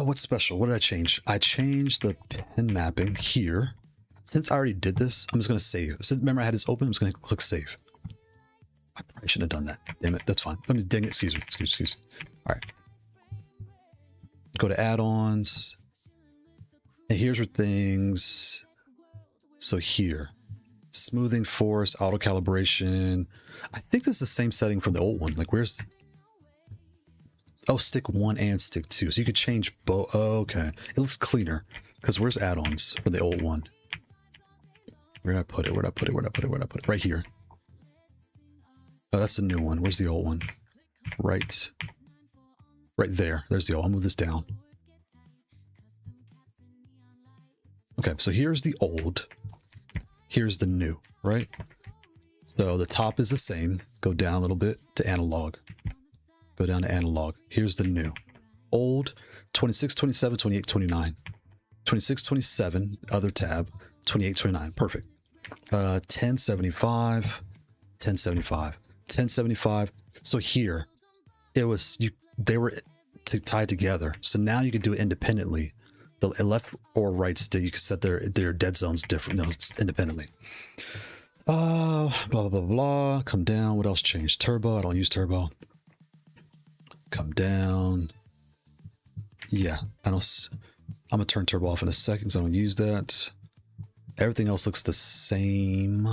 What's special? What did I change? I changed the pin mapping here. Since I already did this, I'm just going to save. So remember I had this open, I'm just going to click save. I probably shouldn't have done that. Damn it. That's fine. Let me dang it. Excuse me. All right. Go to add-ons. And here's where things. So here. Smoothing, force, auto calibration. I think this is the same setting from the old one. Like where's... Oh, stick 1 and stick 2. So you could change both. Oh, okay. It looks cleaner. Because where's add-ons for the old one? Where'd I put it? Right here. Oh, that's the new one. Where's the old one? Right there. There's the old. I'll move this down. Okay, so here's the old. Here's the new, right? So the top is the same. Go down a little bit to analog. Go down to analog. Here's the new. Old 26, 27, 28, 29. 26, 27, other tab. 28, 29. Perfect. 1075, 1075, 1075. So here, it was they were tied together. So now you can do it independently. The left or right stick, you can set their dead zones different, no, independently. Blah blah blah blah. Come down. What else changed? Turbo. I don't use turbo. Come down. Yeah, I don't. I'm gonna turn turbo off in a second, so I don't use that. Everything else looks the same.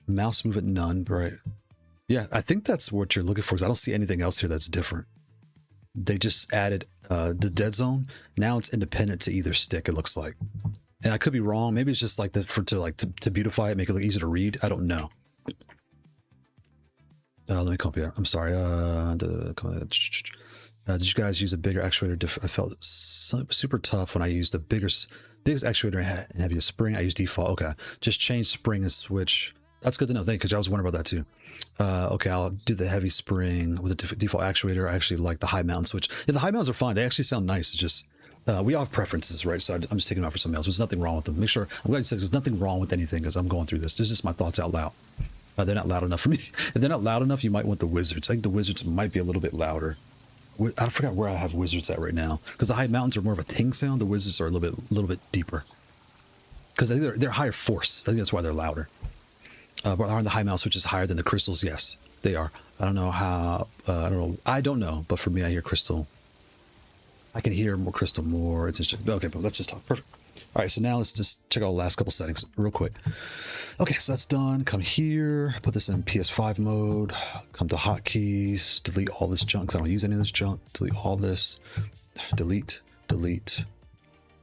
Mouse movement none, right? Yeah, I think that's what you're looking for, because I don't see anything else here that's different. They just added the dead zone. Now it's independent to either stick, it looks like. And I could be wrong. Maybe it's just like that to beautify it, make it look easier to read. I don't know. Let me copy it. I'm sorry. Did you guys use a bigger actuator? I felt super tough when I used the biggest actuator and heaviest spring. I use default. Okay, just change spring and switch. That's good to know. Thank you, because I was wondering about that too. Okay, I'll do the heavy spring with a default actuator. I actually like the high mountain switch. Yeah, the high mountains are fine. They actually sound nice. It's just we all have preferences, right? So I'm just taking it out for something else. There's nothing wrong with them. Make sure I'm glad you said there's nothing wrong with anything, because I'm going through this. This is just my thoughts out loud. They're not loud enough for me. If they're not loud enough, you might want the wizards. I think the wizards might be a little bit louder. I forgot where I have wizards at right now, because the high mountains are more of a ting sound. The wizards are a little bit deeper, because they're higher force. I think that's why they're louder. But are the high mountains, which is higher than the crystals? Yes, they are. I don't know how. I don't know. But for me, I hear crystal. I can hear more crystal more. It's interesting. Okay, but let's just talk. Perfect. All right, so now let's just check out the last couple settings real quick. Okay, so that's done. Come here, put this in PS5 mode. Come to hotkeys, delete all this junk, 'cause I don't use any of this junk. Delete all this. Delete, delete,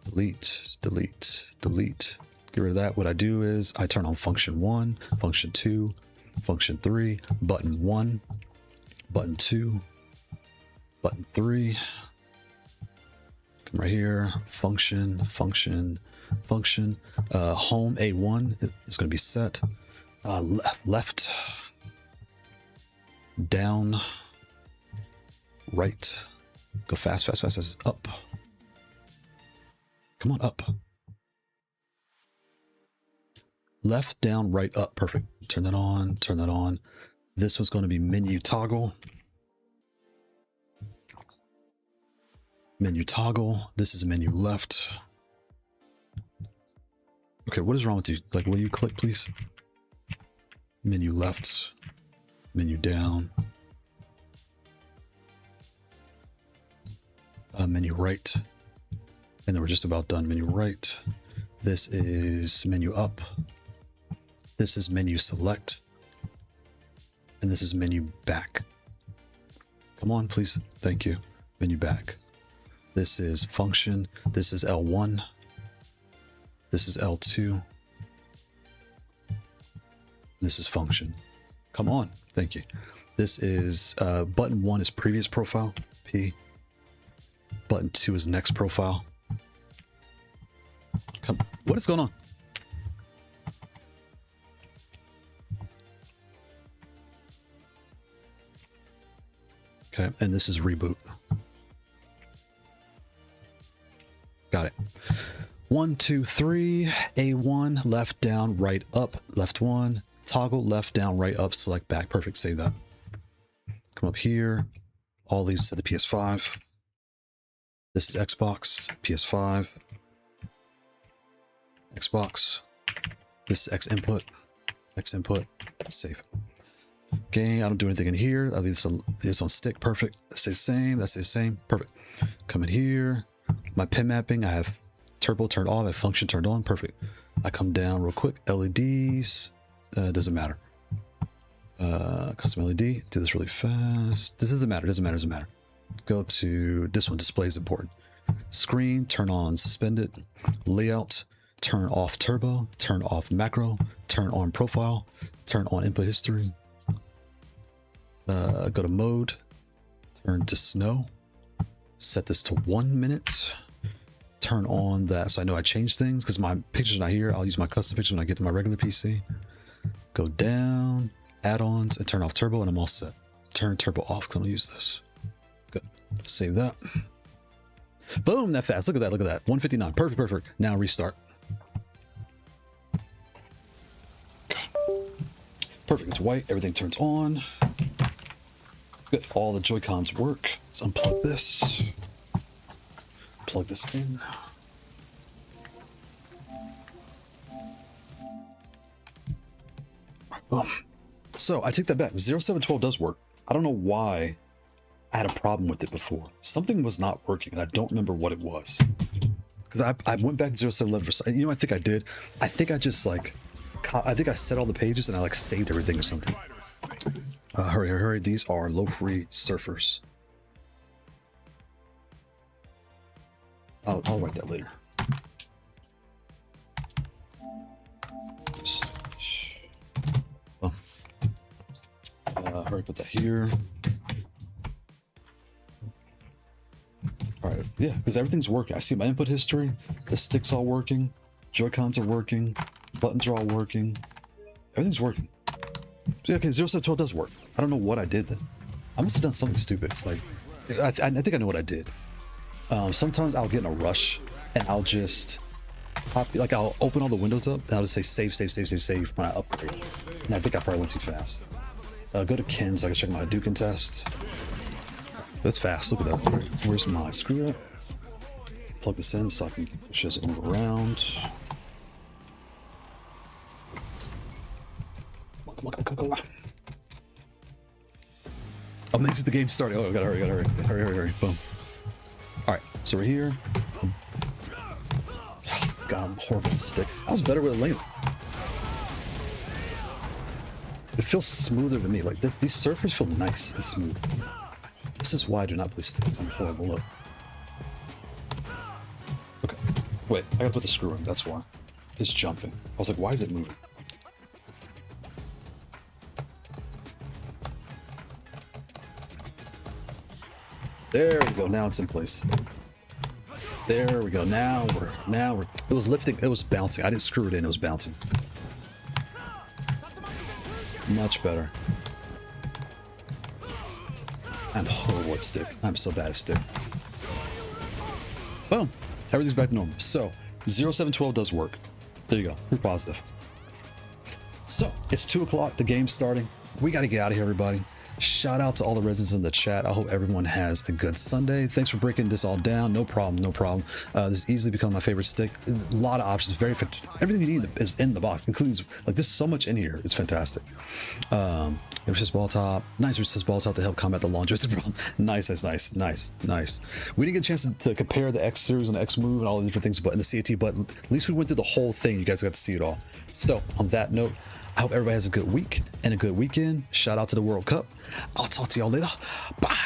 delete, delete, delete. Get rid of that. What I do is I turn on function 1, function 2, function 3, button 1, button 2, button 3. Come right here, function, function, function. Home A1 is going to be set. Left, down, right. Go fast, fast, fast, fast. Up. Come on, up. Left, down, right, up. Perfect. Turn that on, turn that on. This one's going to be menu toggle. Menu toggle. This is menu left. Okay, what is wrong with you? Like, will you click, please? Menu left. Menu down. Menu right. And then we're just about done. Menu right. This is menu up. This is menu select. And this is menu back. Come on, please. Thank you. Menu back. This is function. This is L1. This is L2. This is function. Come on. Thank you. This is button 1 is previous profile. P. Button 2 is next profile. Come. What is going on? Okay, and this is reboot. Got it. 1, 2, 3. A1, left, down, right, up, left 1. Toggle, left, down, right, up, select back. Perfect. Save that. Come up here. All these to the PS5. This is Xbox, PS5, Xbox. This is X input, save. Okay, I don't do anything in here. I leave this on stick. Perfect. That stays the same. That stays the same. Perfect. Come in here. My pin mapping, I have turbo turned off. I have function turned on. Perfect. I come down real quick. LEDs. Doesn't matter. Custom LED. Do this really fast. This doesn't matter. Doesn't matter. Go to this one. Display is important. Screen. Turn on suspended. Layout. Turn off turbo. Turn off macro. Turn on profile. Turn on input history. Go to mode. Turn to snow. Set this to 1 minute. Turn on that so I know I changed things, because my picture's not here. I'll use my custom picture when I get to my regular PC. Go down, add-ons, and turn off turbo, and I'm all set. Turn turbo off because I'm gonna use this. Good. Save that. Boom, that fast. Look at that, look at that. 159. Perfect, perfect. Now restart. Perfect. It's white. Everything turns on. Good. All the Joy-Cons work. Let's unplug this. Plug this in. Boom. So I take that back. 0712 does work. I don't know why I had a problem with it before. Something was not working, and I don't remember what it was. Because I went back to 0711 for, you know, I think I did. I think I just like, I think I set all the pages and I like saved everything or something. Hurry, hurry, hurry. These are LoFree Surfers. I'll write that later. Hurry, put that here. All right, yeah, because everything's working. I see my input history. The stick's all working. Joy-Cons are working. Buttons are all working. Everything's working. So, yeah, okay, 0712 does work. I don't know what I did then. I must have done something stupid. Like, I think I know what I did. Sometimes I'll get in a rush and I'll just like I'll open all the windows up and I'll just say save, save, save, save, save when I upgrade. And I think I probably went too fast. Go to Ken so I can check my Hadouken test. That's fast. Look at that. Where's my screw up? Plug this in so I can push it move around. Come on, come on. Oh, makes the game started. Oh, I gotta hurry, hurry, hurry, hurry. Boom. All right, so we're here. God, I'm horrible with the stick. I was better with a lane. It feels smoother to me. Like this, these surfers feel nice and smooth. This is why I do not play sticks. I'm horrible. Look. Okay. Wait, I gotta put the screw in. That's why. It's jumping. I was like, why is it moving? There we go. Now it's in place. There we go. Now we're. It was lifting. It was bouncing. I didn't screw it in. It was bouncing. Much better. I'm horrible at stick. I'm so bad at stick. Boom. Everything's back to normal. So 0712 does work. There you go. Pretty positive. So it's 2 o'clock. The game's starting. We got to get out of here, everybody. Shout out to all the residents in the chat. I hope everyone has a good Sunday. Thanks for breaking this all down. No problem, no problem. This has easily become my favorite stick. A lot of options. Everything you need is in the box. Includes like there's so much in here. It's fantastic. Resist ball top. Nice resist ball top to help combat the long joystick problem. Nice. We didn't get a chance to compare the X series and the X move and all the different things, but in the CAT. But at least we went through the whole thing. You guys got to see it all. So on that note, I hope everybody has a good week and a good weekend. Shout out to the World Cup. I'll talk to y'all later. Bye.